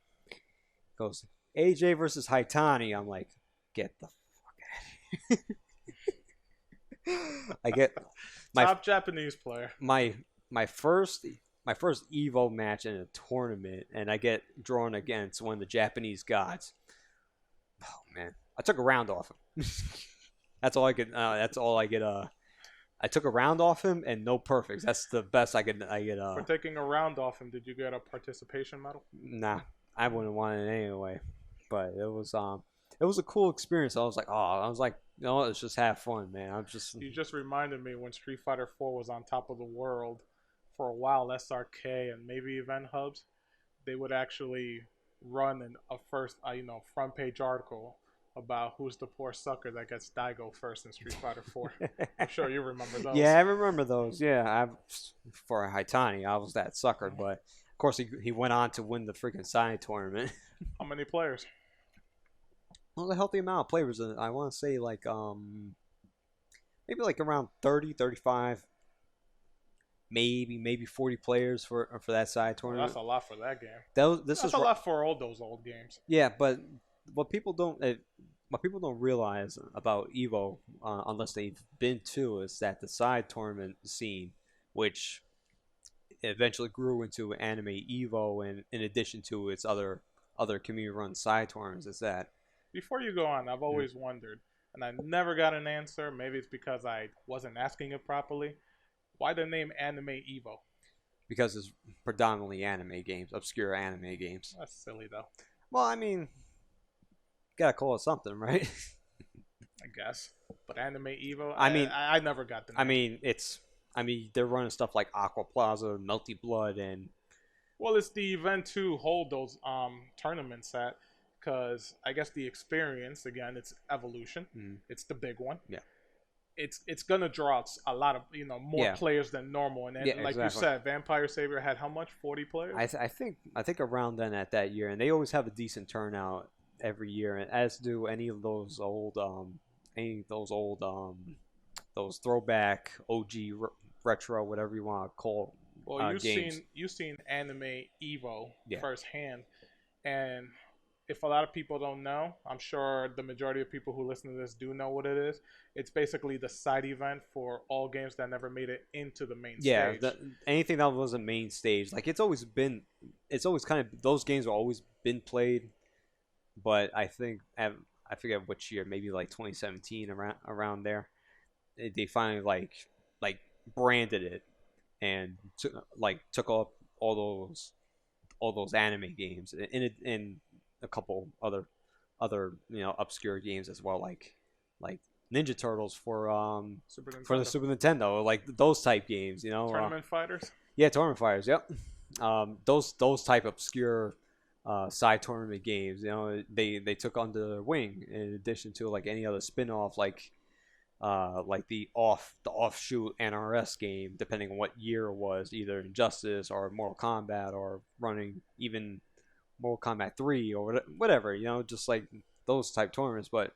goes AJ versus Haitani. I'm like, get the fuck out of here. I get my top Japanese player. My first Evo match in a tournament, and I get drawn against one of the Japanese gods. Oh man, I took a round off him. That's all I could. That's all I get. I took a round off him and no perfects. That's the best I get. For taking a round off him, did you get a participation medal? Nah, I wouldn't want it anyway. But it was a cool experience. I was like, let's just have fun, man. You just reminded me when Street Fighter 4 was on top of the world for a while. SRK and maybe Event Hubs, they would actually run a first, front page article about who's the poor sucker that gets Daigo first in Street Fighter 4. I'm sure you remember those. Yeah, I remember those. Yeah, for Haitani, I was that sucker, but of course he went on to win the freaking side tournament. How many players? Well, a healthy amount of players. I want to say like maybe like around 30, 35, maybe 40 players for that side tournament. Well, that's a lot for that game. That's a lot for all those old games. Yeah, but what people don't realize about Evo, unless they've been to, is that the side tournament scene, which eventually grew into Anime Evo, and in addition to its other community-run side tournaments, is that. Before you go on, I've always wondered, and I never got an answer. Maybe it's because I wasn't asking it properly. Why the name Anime Evo? Because it's predominantly anime games, obscure anime games. That's silly, though. Well, I mean, gotta call it something, right? I guess. But Anime Evo, I never got the name. They're running stuff like Aqua Plaza, Melty Blood, and. Well, it's the event to hold those tournaments at, because I guess the experience, again, it's Evolution. It's the big one. Yeah. It's gonna draw a lot of more players than normal, and then, like exactly. you said, Vampire Savior had how much? 40 players. I think around then at that year, and they always have a decent turnout every year, and as do any of those old those throwback OG retro, whatever you want to call. Well, games. you've seen Anime Evo firsthand, and if a lot of people don't know, I'm sure the majority of people who listen to this do know what it is. It's basically the side event for all games that never made it into the main stage. Yeah, anything that wasn't main stage. Like, it's always kind of, those games have always been played, but I think, I forget which year, maybe like 2017, around there, they finally like branded it and took up all those anime games in a couple other obscure games as well, like Ninja Turtles for the Super Nintendo, like those type games, Tournament Fighters. Yeah, Tournament Fighters. Yep. Those type obscure side tournament games, they took under their wing, in addition to like any other spin-off, like the offshoot NRS game, depending on what year it was, either Injustice or Mortal Kombat, or running even Mortal Kombat 3 or whatever, just like those type tournaments. But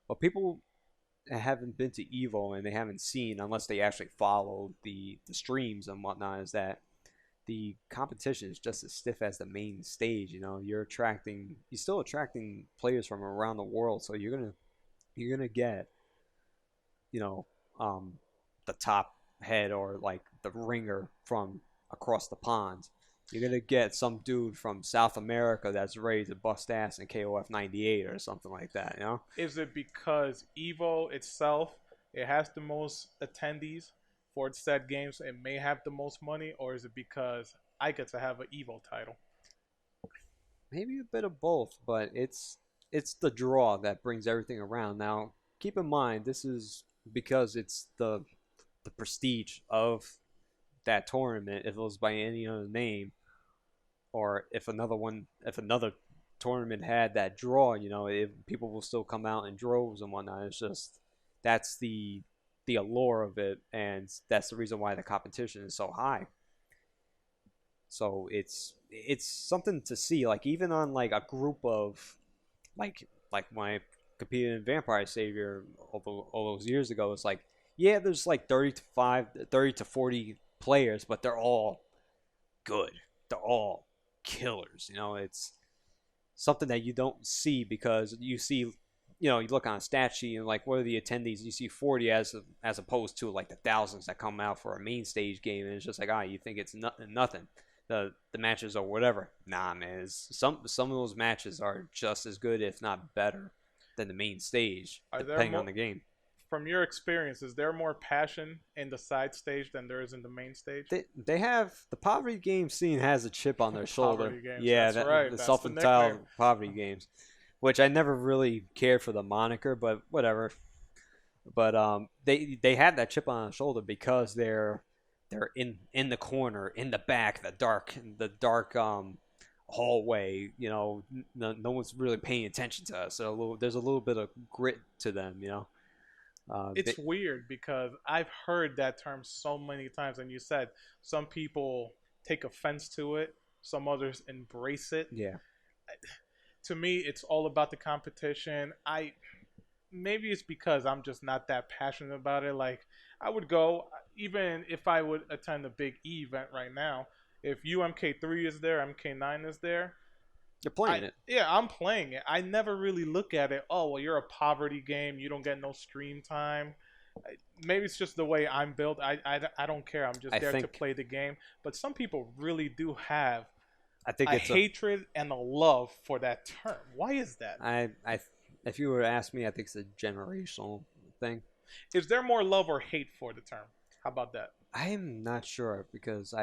what people haven't been to Evo, and they haven't seen, unless they actually follow the streams and whatnot, is that the competition is just as stiff as the main stage. You're still attracting players from around the world, so you're gonna get the top head, or like the ringer from across the pond. You're gonna get some dude from South America that's ready to bust ass in KOF 98 or something like that. Is it because Evo itself, it has the most attendees for said games it may have the most money, or is it because I get to have an Evo title? Maybe a bit of both, but it's the draw that brings everything around. Now, keep in mind this is because it's the prestige of that tournament. If it was by any other name, or if another tournament had that draw, people will still come out in droves and whatnot. It's just that's the allure of it, and that's the reason why the competition is so high. So it's something to see. Like even on like a group of like when I competed in Vampire Savior all those years ago, it's like yeah, there's like 30 to 40 players, but they're all good. They're all killers. It's something that you don't see because you see, you look on a stat sheet and like what are the attendees? You see 40 as opposed to like the thousands that come out for a main stage game, and it's just like you think it's nothing. The matches or whatever. Nah, man. Some of those matches are just as good, if not better, than the main stage, depending on the game. From your experience, is there more passion in the side stage than there is in the main stage? They have the poverty game scene has a chip on their shoulder. Games, yeah, that's right. The That's self-entitled the poverty games, which I never really cared for the moniker, but whatever. But they have that chip on their shoulder because they're in the corner, in the back, the dark hallway. No one's really paying attention to us. So there's a little bit of grit to them. It's weird because I've heard that term so many times, and you said some people take offense to it, some others embrace it. Yeah. To me, it's all about the competition. Maybe it's because I'm just not that passionate about it. Like I would go, even if I would attend a big E event right now, if UMK3 is there, MK9 is there, you're playing it. Yeah, I'm playing it. I never really look at it, oh, well, you're a poverty game. You don't get no stream time. Maybe it's just the way I'm built. I don't care. I'm just there to play the game. But some people really do have a hatred and a love for that term. Why is that? If you were to ask me, I think it's a generational thing. Is there more love or hate for the term? How about that? I'm not sure because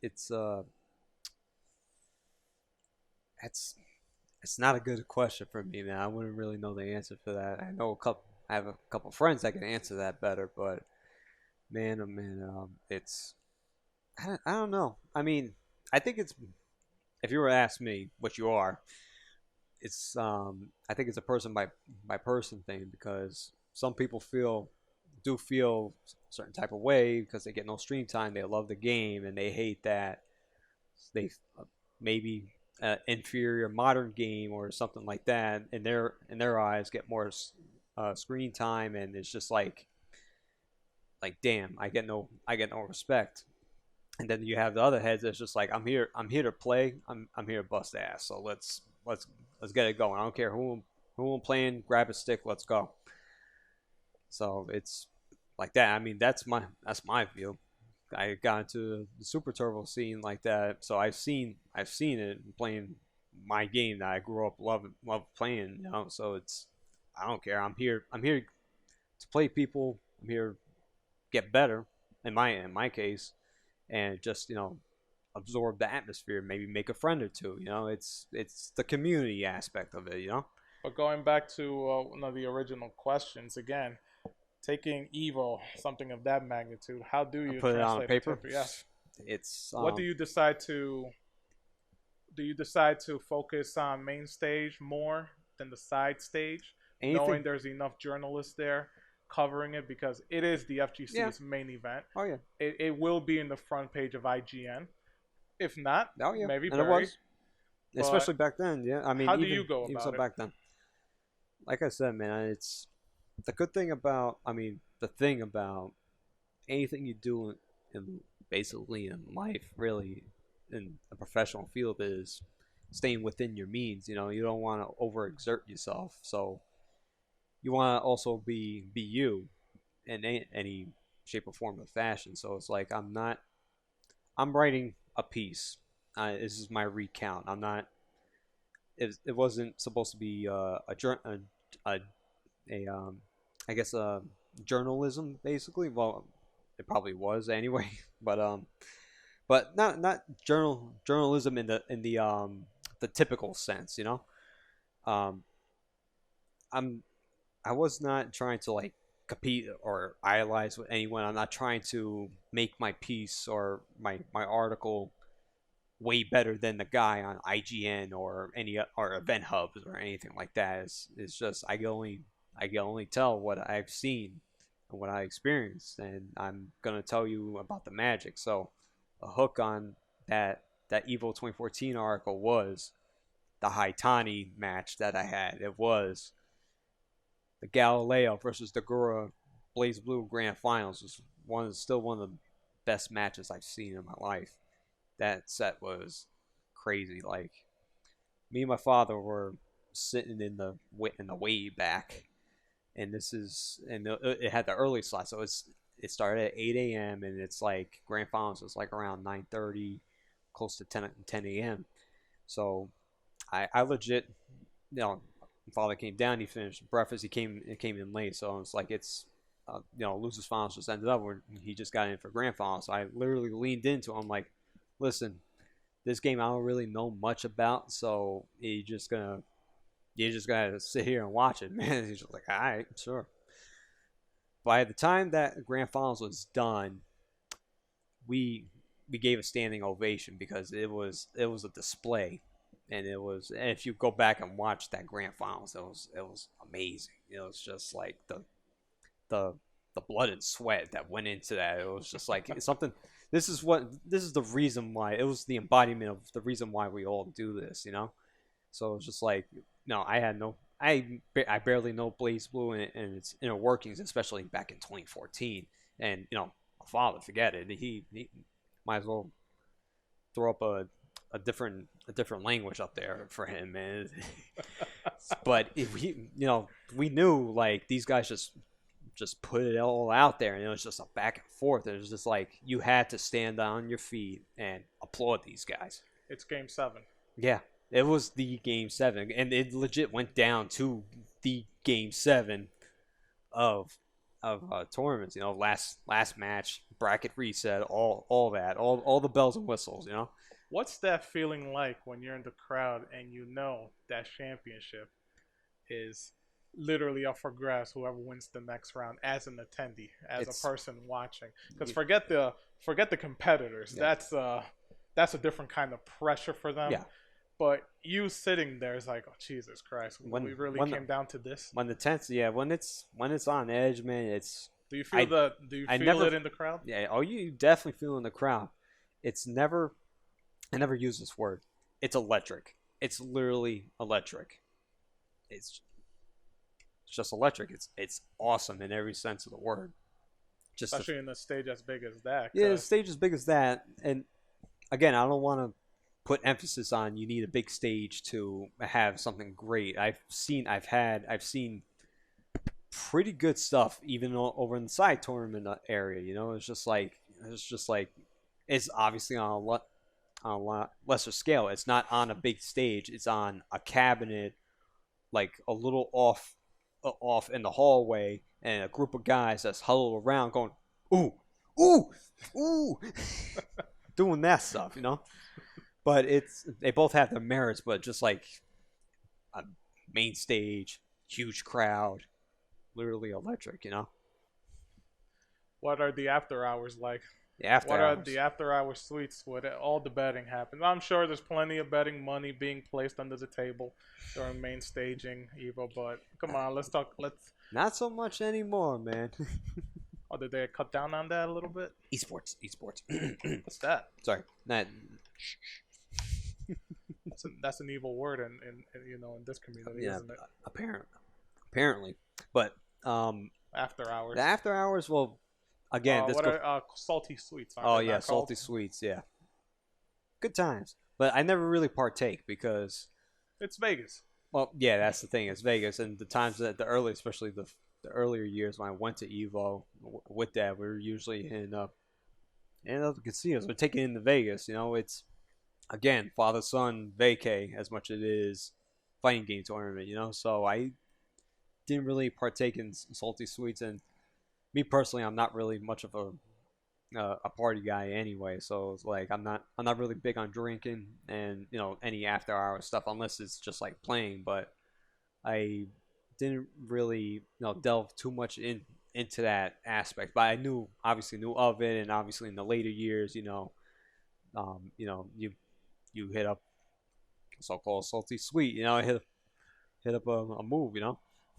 it's not a good question for me, man. I wouldn't really know the answer for that. I have a couple friends that can answer that better, but man, oh man, I don't know. I mean, I think it's if you were to ask me, what you are, it's I think it's a person by person thing because some people do feel a certain type of way because they get no stream time. They love the game and they hate that they maybe inferior modern game or something like that in their eyes get more screen time, and it's just like damn, I get no respect. And then you have the other heads that's just like I'm here to play, I'm here to bust ass, so let's get it going. I don't care who I'm playing, grab a stick, let's go. So it's like that. I mean, that's my view. I got into the Super Turbo scene like that, so I've seen it playing my game that I grew up love playing. So I don't care. I'm here to play people. I'm here to get better. In my case, and just absorb the atmosphere. Maybe make a friend or two. It's the community aspect of it. But going back to one of the original questions again. Taking Evo, something of that magnitude, how do you put it on paper? Yes. It's what do you decide to? Do you decide to focus on main stage more than the side stage, knowing there's enough journalists there covering it because it is the FGC's main event? Oh yeah. It will be in the front page of IGN. If not, maybe and it was. Especially back then, yeah. I mean, how do you go about even it? Back then, like I said, man, it's. The thing about anything you do basically in life, really, in a professional field, is staying within your means. You don't want to overexert yourself, so you want to also be you in any shape or form of fashion. So it's like I'm writing a piece. This is my recount. I'm not. It wasn't supposed to be I guess journalism basically. Well, it probably was anyway. But not journalism in the typical sense, you know. Um, I'm I was not trying to like compete or idolize with anyone. I'm not trying to make my piece or my article way better than the guy on IGN or any or event hubs or anything like that. It's just I can only tell what I've seen and what I experienced, and I'm gonna tell you about the magic. So, a hook on that Evo 2014 article was the Haitani match that I had. It was the Galileo versus the Gura Blaze Blue Grand Finals. Was still one of the best matches I've seen in my life. That set was crazy. Like me and my father were sitting in the way back, and it had the early slot, so it started at 8 a.m. and it's like grand finals was like around 9:30, close to 10 a.m. So I legit, my father came down, he finished breakfast, he came in late, so it's like losers finals just ended up where he just got in for grand finals. So I literally leaned into him like, listen, this game I don't really know much about, so you're just gonna sit here and watch it, man. He's just like, all right, sure. By the time that grand finals was done, we gave a standing ovation because it was a display, and if you go back and watch that grand finals, it was amazing. It was just like the blood and sweat that went into that. It was just like something. This is the reason why it was the embodiment of the reason why we all do this, you know. So it's just like, no, I barely know Blaze Blue and its inner workings, especially back in 2014. And my father, forget it. He might as well throw up a different language up there for him, man. But we knew like these guys just put it all out there, and it was just a back and forth. It was just like you had to stand on your feet and applaud these guys. It's Game 7. Yeah, it was the Game 7, and it legit went down to the Game 7 of tournaments. Last match, bracket reset, all that, all the bells and whistles. What's that feeling like when you're in the crowd and you know that championship is literally up for grabs, whoever wins the next round, as an attendee, as a person watching? Because forget the competitors. Yeah. That's a different kind of pressure for them. Yeah. But you sitting there is like, oh Jesus Christ, we really came down to this. When the tense, yeah, when it's on edge, man, it's. Do you feel it in the crowd? Yeah. Oh, you definitely feel it in the crowd. It's never. I never use this word. It's electric. It's literally electric. It's just electric. It's awesome in every sense of the word. Especially in a stage as big as that. Yeah, a stage as big as that. And again, I don't want to put emphasis on you need a big stage to have something great. I've seen pretty good stuff even over in the side tournament area. It's just like it's obviously on a lot lesser scale. It's not on a big stage. It's on a cabinet, like a little off in the hallway, and a group of guys that's huddled around going, ooh, ooh, ooh, doing that stuff, But they both have their merits, but just like a main stage, huge crowd, literally electric, What are the after hours like? What are the after hour suites where all the betting happens? I'm sure there's plenty of betting money being placed under the table during main staging Evo, but come on, let's not so much anymore, man. Oh, did they cut down on that a little bit? Esports. What's that? Sorry, not. That's an evil word in this community, isn't it? Apparently, but after hours. The after hours, well. Again, are salty sweets? Oh yeah, salty sweets. Yeah, good times. But I never really partake because it's Vegas. Well, yeah, that's the thing. It's Vegas, and the times that especially the earlier years when I went to Evo with that, we were usually in the casinos. We're taking into Vegas. It's again father son vacay as much as it is fighting game tournament. So I didn't really partake in salty sweets. And me personally, I'm not really much of a party guy anyway, so it's like I'm not really big on drinking and any after hours stuff unless it's just like playing. But I didn't really delve too much into that aspect. But I obviously knew of it, and obviously in the later years, you hit up so-called salty sweet, hit up a move,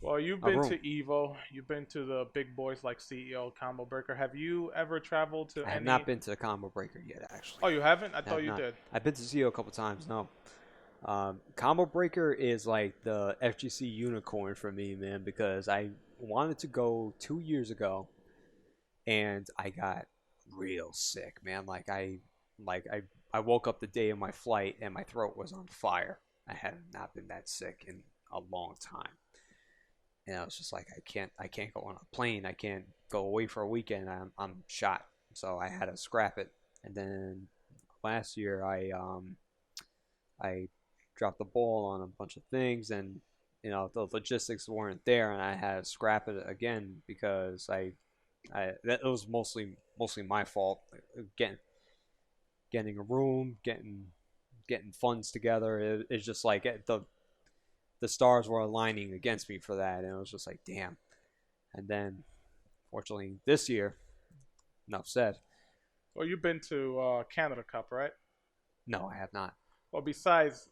Well, you've a been room. to Evo. You've been to the big boys like CEO, Combo Breaker. Have you ever traveled to I have any? not been to the Combo Breaker yet, actually. Oh, you haven't? I I have thought you not. did. I've been to CEO a couple times. No. Combo Breaker is like the FGC unicorn for me, man, because I wanted to go 2 years ago, and I got real sick, man. I woke up the day of my flight and my throat was on fire. I had not been that sick in a long time, and I was just like, I can't go on a plane. I can't go away for a weekend. I'm shot, so I had to scrap it. And then last year, I dropped the ball on a bunch of things, and the logistics weren't there, and I had to scrap it again because that was mostly my fault. Getting a room, getting funds together. It's just like the stars were aligning against me for that, and it was just like, damn. And then, fortunately, this year, enough said. Well, you've been to Canada Cup, right? No, I have not. Well, besides,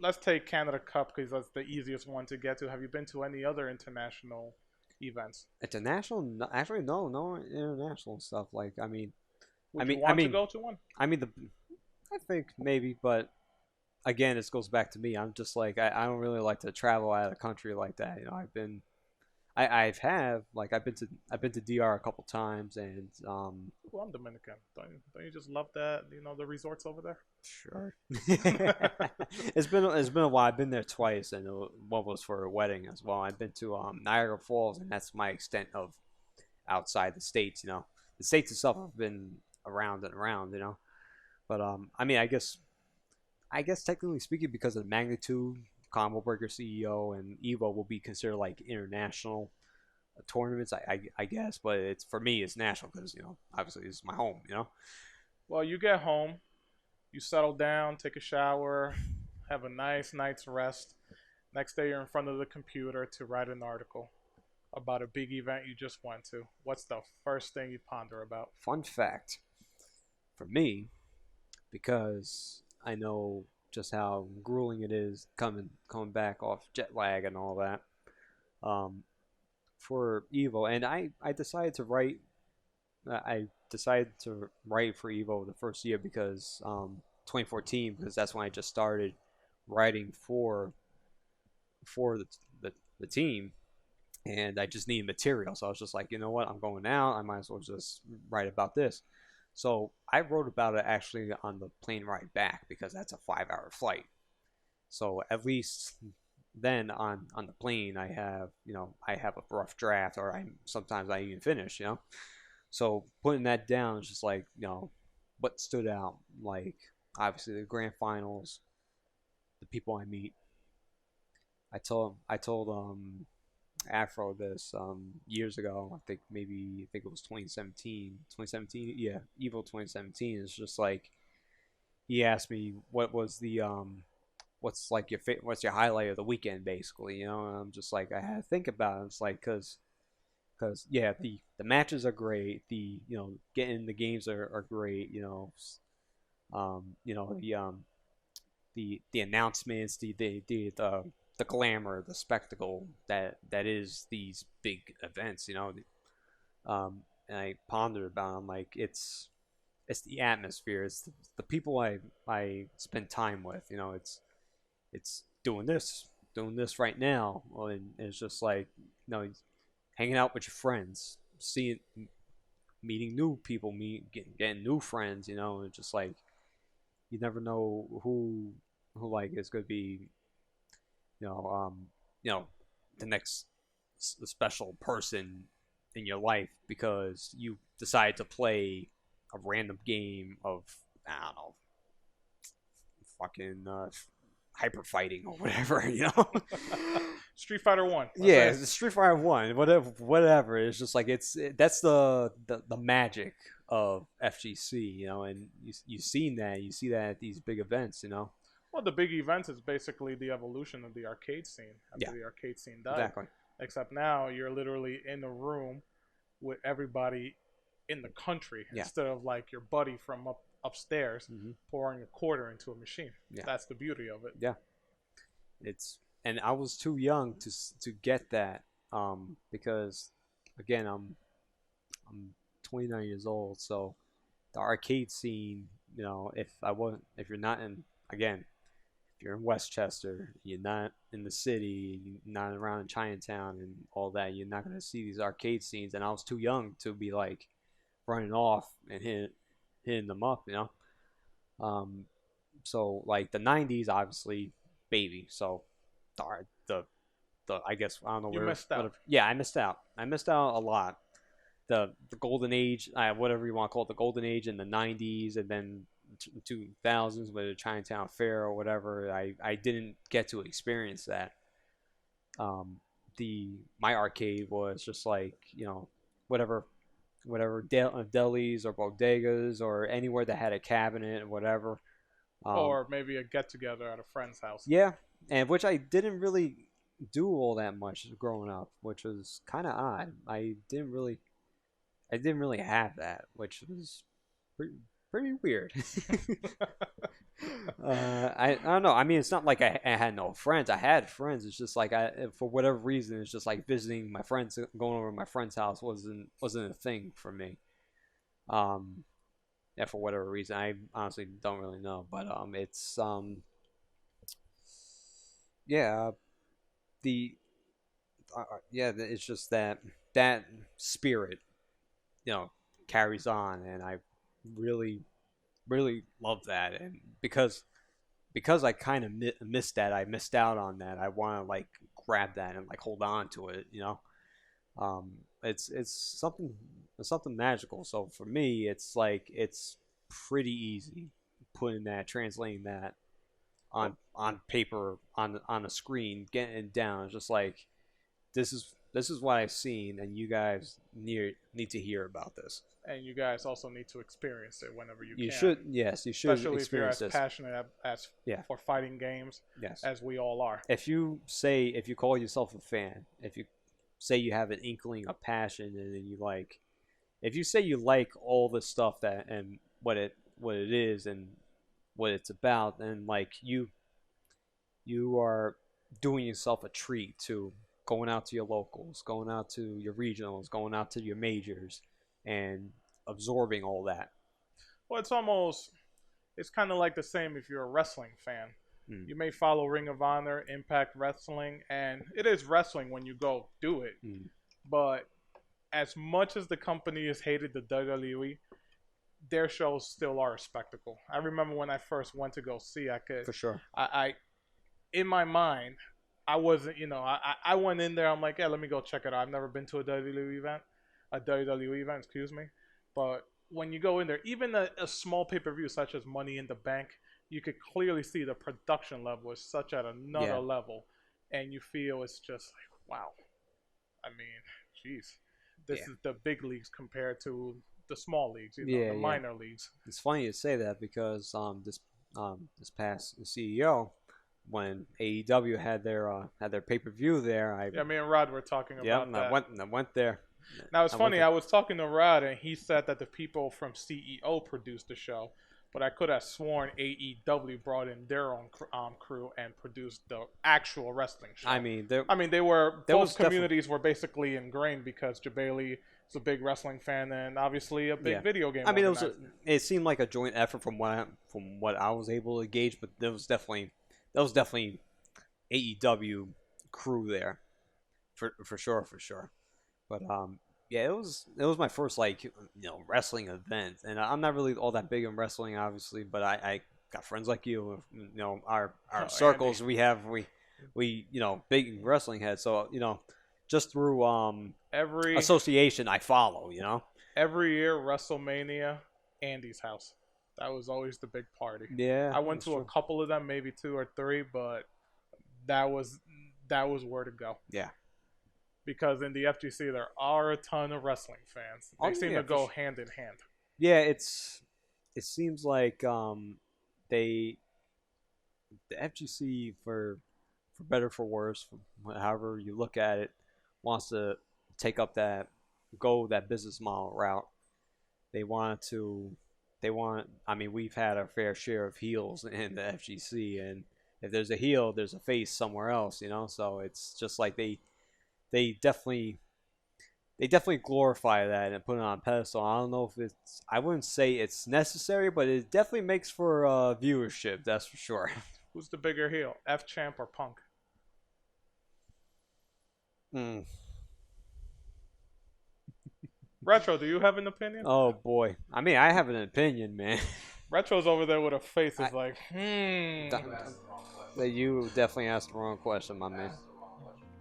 let's take Canada Cup because that's the easiest one to get to. Have you been to any other international events? International? No, actually, no international stuff. Like, Would you want to go to one? I mean, I think maybe, but again, this goes back to me. I'm just like, I don't really like to travel out of the country like that. I've been to DR a couple times, and Well, I'm Dominican. Don't you just love that? The resorts over there. sure. It's been a while. I've been there twice, and one was for a wedding as well. I've been to Niagara Falls, and that's my extent of outside the states. The states itself have been around and around. But I guess technically speaking, because of the magnitude, Combo Breaker CEO and Evo will be considered like international tournaments. I guess, but it's for me it's national because obviously it's my home. Well, you get home, you settle down, take a shower, have a nice night's rest. Next day, you're in front of the computer to write an article about a big event you just went to. What's the first thing you ponder about? Fun fact for me, because I know just how grueling it is coming back off jet lag and all that. For Evo, and I decided to write. I decided to write for Evo the first year because 2014, because that's when I just started writing for the team, and I just needed material. So I was just like, you know what, I'm going out. I might as well just write about this. So I wrote about it actually on the plane ride back because that's a 5-hour flight. So at least then on the plane I have a rough draft, or sometimes I even finish. So putting that down is just like what stood out. Like obviously the grand finals, the people I meet. I told Afro this years ago. I think it was 2017. 2017, yeah, Evo 2017. It's just like he asked me what was the what's like what's your highlight of the weekend, basically. And I'm just like, I had to think about it. It's like because yeah, the matches are great. The getting the games are great. The announcements, the glamour, the spectacle that is these big events. And I pondered about it. I'm like, it's the atmosphere. It's the people I spend time with. It's doing this right now, and it's just like hanging out with your friends, meeting new people, getting new friends. It's just like you never know who like is gonna be the next special person in your life because you decide to play a random game of, I don't know, fucking hyper fighting or whatever. Street Fighter 1. Yeah, it's Street Fighter 1, whatever. It's just like that's the magic of FGC, you know, and you see that at these big events, you know. Well, the big events is basically the evolution of the arcade scene after Yeah. the arcade scene died. Exactly. Except now you're literally in a room with everybody in the country Yeah. instead of like your buddy from upstairs Mm-hmm. pouring a quarter into a machine. Yeah. That's the beauty of it. Yeah. And I was too young to get that, because again, I'm 29 years old, so the arcade scene, you know, if you're not in, again, if you're in Westchester, you're not in the city, you're not around in Chinatown and all that, you're not going to see these arcade scenes. And I was too young to be like running off and hitting them up, you know. So like the 90s, obviously, baby. So the I guess, I don't know, You where missed out. yeah, I missed out a lot. The golden age, whatever you want to call it, the golden age in the 90s, and then 2000s with the Chinatown Fair or whatever. I didn't get to experience that. My arcade was just like, you know, whatever delis or bodegas or anywhere that had a cabinet or whatever. Or maybe a get together at a friend's house. Yeah, and which I didn't really do all that much growing up, which was kind of odd. I didn't really have that, which was pretty weird. I don't know. I mean, it's not like I had no friends. I had friends. It's just like, for whatever reason, it's just like visiting my friends, going over to my friend's house wasn't a thing for me. Yeah, for whatever reason, I honestly don't really know. But it's yeah, it's just that spirit, you know, carries on, and I really love that. And because I kind of missed that, I missed out on that. I want to like grab that and like hold on to it, you know. It's something magical. So for me, it's like it's pretty easy translating that on paper, on a screen, getting it down. It's just like, this is what I've seen, and you guys need to hear about this. And you guys also need to experience it whenever you can. You should Especially if you're as this. passionate as for fighting games as we all are. If you call yourself a fan, if you say you have an inkling of passion, and then if you say you like all the stuff that and what it is and what it's about, then like you are doing yourself a treat to going out to your locals, going out to your regionals, going out to your majors, and absorbing all that. Well, it's kind of like the same if you're a wrestling fan. You may follow Ring of Honor, Impact Wrestling, and it is wrestling when you go do it. But as much as the company has hated the WWE, their shows still are a spectacle. I remember when I first went to go see, For sure. I in my mind, I wasn't, I went in there, I'm like, yeah, let me go check it out. I've never been to a WWE event, excuse me. But when you go in there, even a small pay-per-view such as Money in the Bank, you could clearly see the production level is such at another level. And you feel it's just like, wow. I mean, jeez. This is the big leagues compared to the small leagues, the minor leagues. It's funny you say that because this past CEO, when AEW had their pay-per-view there, me and Rod were talking about that. I went there. Now it's funny. I was talking to Rod, and he said that the people from CEO produced the show, but I could have sworn AEW brought in their own crew and produced the actual wrestling show. I mean, both communities were basically ingrained because Jabali is a big wrestling fan and obviously a big video game. I mean, it seemed like a joint effort from what I was able to gauge, but there was definitely AEW crew there, for sure. But it was my first wrestling event, and I'm not really all that big in wrestling, obviously. But I got friends like you, our circles Andy. we big wrestling heads. So just through every association I follow. Every year WrestleMania, Andy's house. That was always the big party. Yeah, I went to a couple of them, maybe 2 or 3, but that was where to go. Yeah. Because in the FGC there are a ton of wrestling fans. They seem to go hand in hand. yeah, it seems like the FGC for better for worse, however you look at it, wants to take up go that business model route. They want to I mean, we've had our fair share of heels in the FGC, and if there's a heel, there's a face somewhere else, you know. So it's just like they definitely glorify that and put it on a pedestal. I don't know if I wouldn't say it's necessary, but it definitely makes for viewership, that's for sure. Who's the bigger heel, F Champ or Punk? Retro, do you have an opinion? Oh boy, I mean, I have an opinion, man. Retro's over there with a face is like, That you definitely asked the wrong question, my man.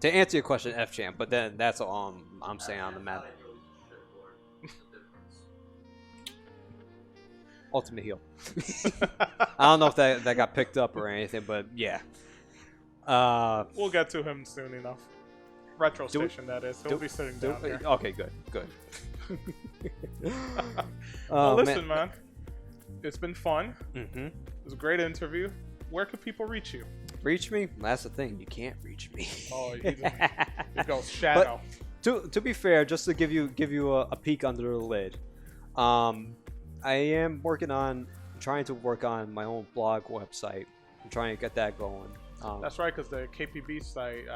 To answer your question, F Champ, but then that's all I'm saying on the map. Ultimate heel. I don't know if that got picked up or anything, but yeah. We'll get to him soon enough. Retro Station, that is. He'll be sitting down here. Okay, good. Well, listen, man. It's been fun. Mm-hmm. It was a great interview. Where can people reach you? Reach me? That's the thing. You can't reach me. Oh, it goes shadow. But to be fair, just to give you a peek under the lid, I am trying to work on my own blog website. I'm trying to get that going. That's right, because the KPB site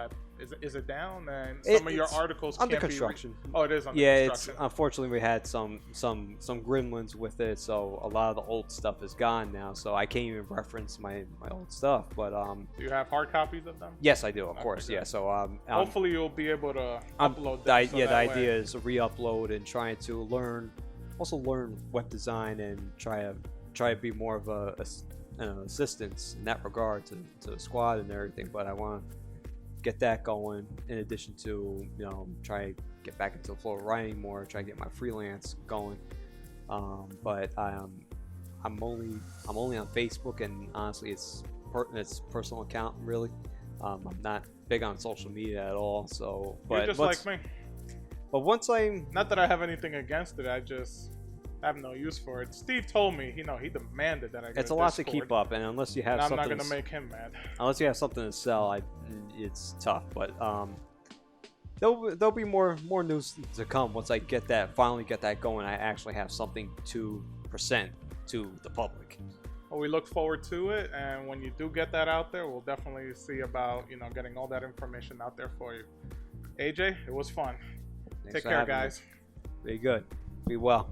is it down, and some of your articles under can't construction. Oh, it is under construction. It's unfortunately we had some gremlins with it, so a lot of the old stuff is gone now. So I can't even reference my old stuff. But do you have hard copies of them? Yes, I do, of course. Yeah. So hopefully you'll be able to upload them. The idea is to re-upload and trying to learn web design and try to be more of an assistance in that regard to the squad and everything. But I want to get that going in addition to try to get back into the flow of writing more, try to get my freelance going. But I'm only on Facebook, and honestly it's personal account really. I'm not big on social media at all, so you're just like me. But once not that I have anything against it, I just have no use for it. Steve told me, he demanded that I get it's a lot to keep up, and unless you have something, I'm not gonna make him mad. Unless you have something to sell, it's tough. But there'll be more news to come once I finally get that going. I actually have something to present to the public. Well, we look forward to it, and when you do get that out there, we'll definitely see about getting all that information out there for you. AJ, it was fun. Thanks Take for care, having me. guys. Be good. Be well.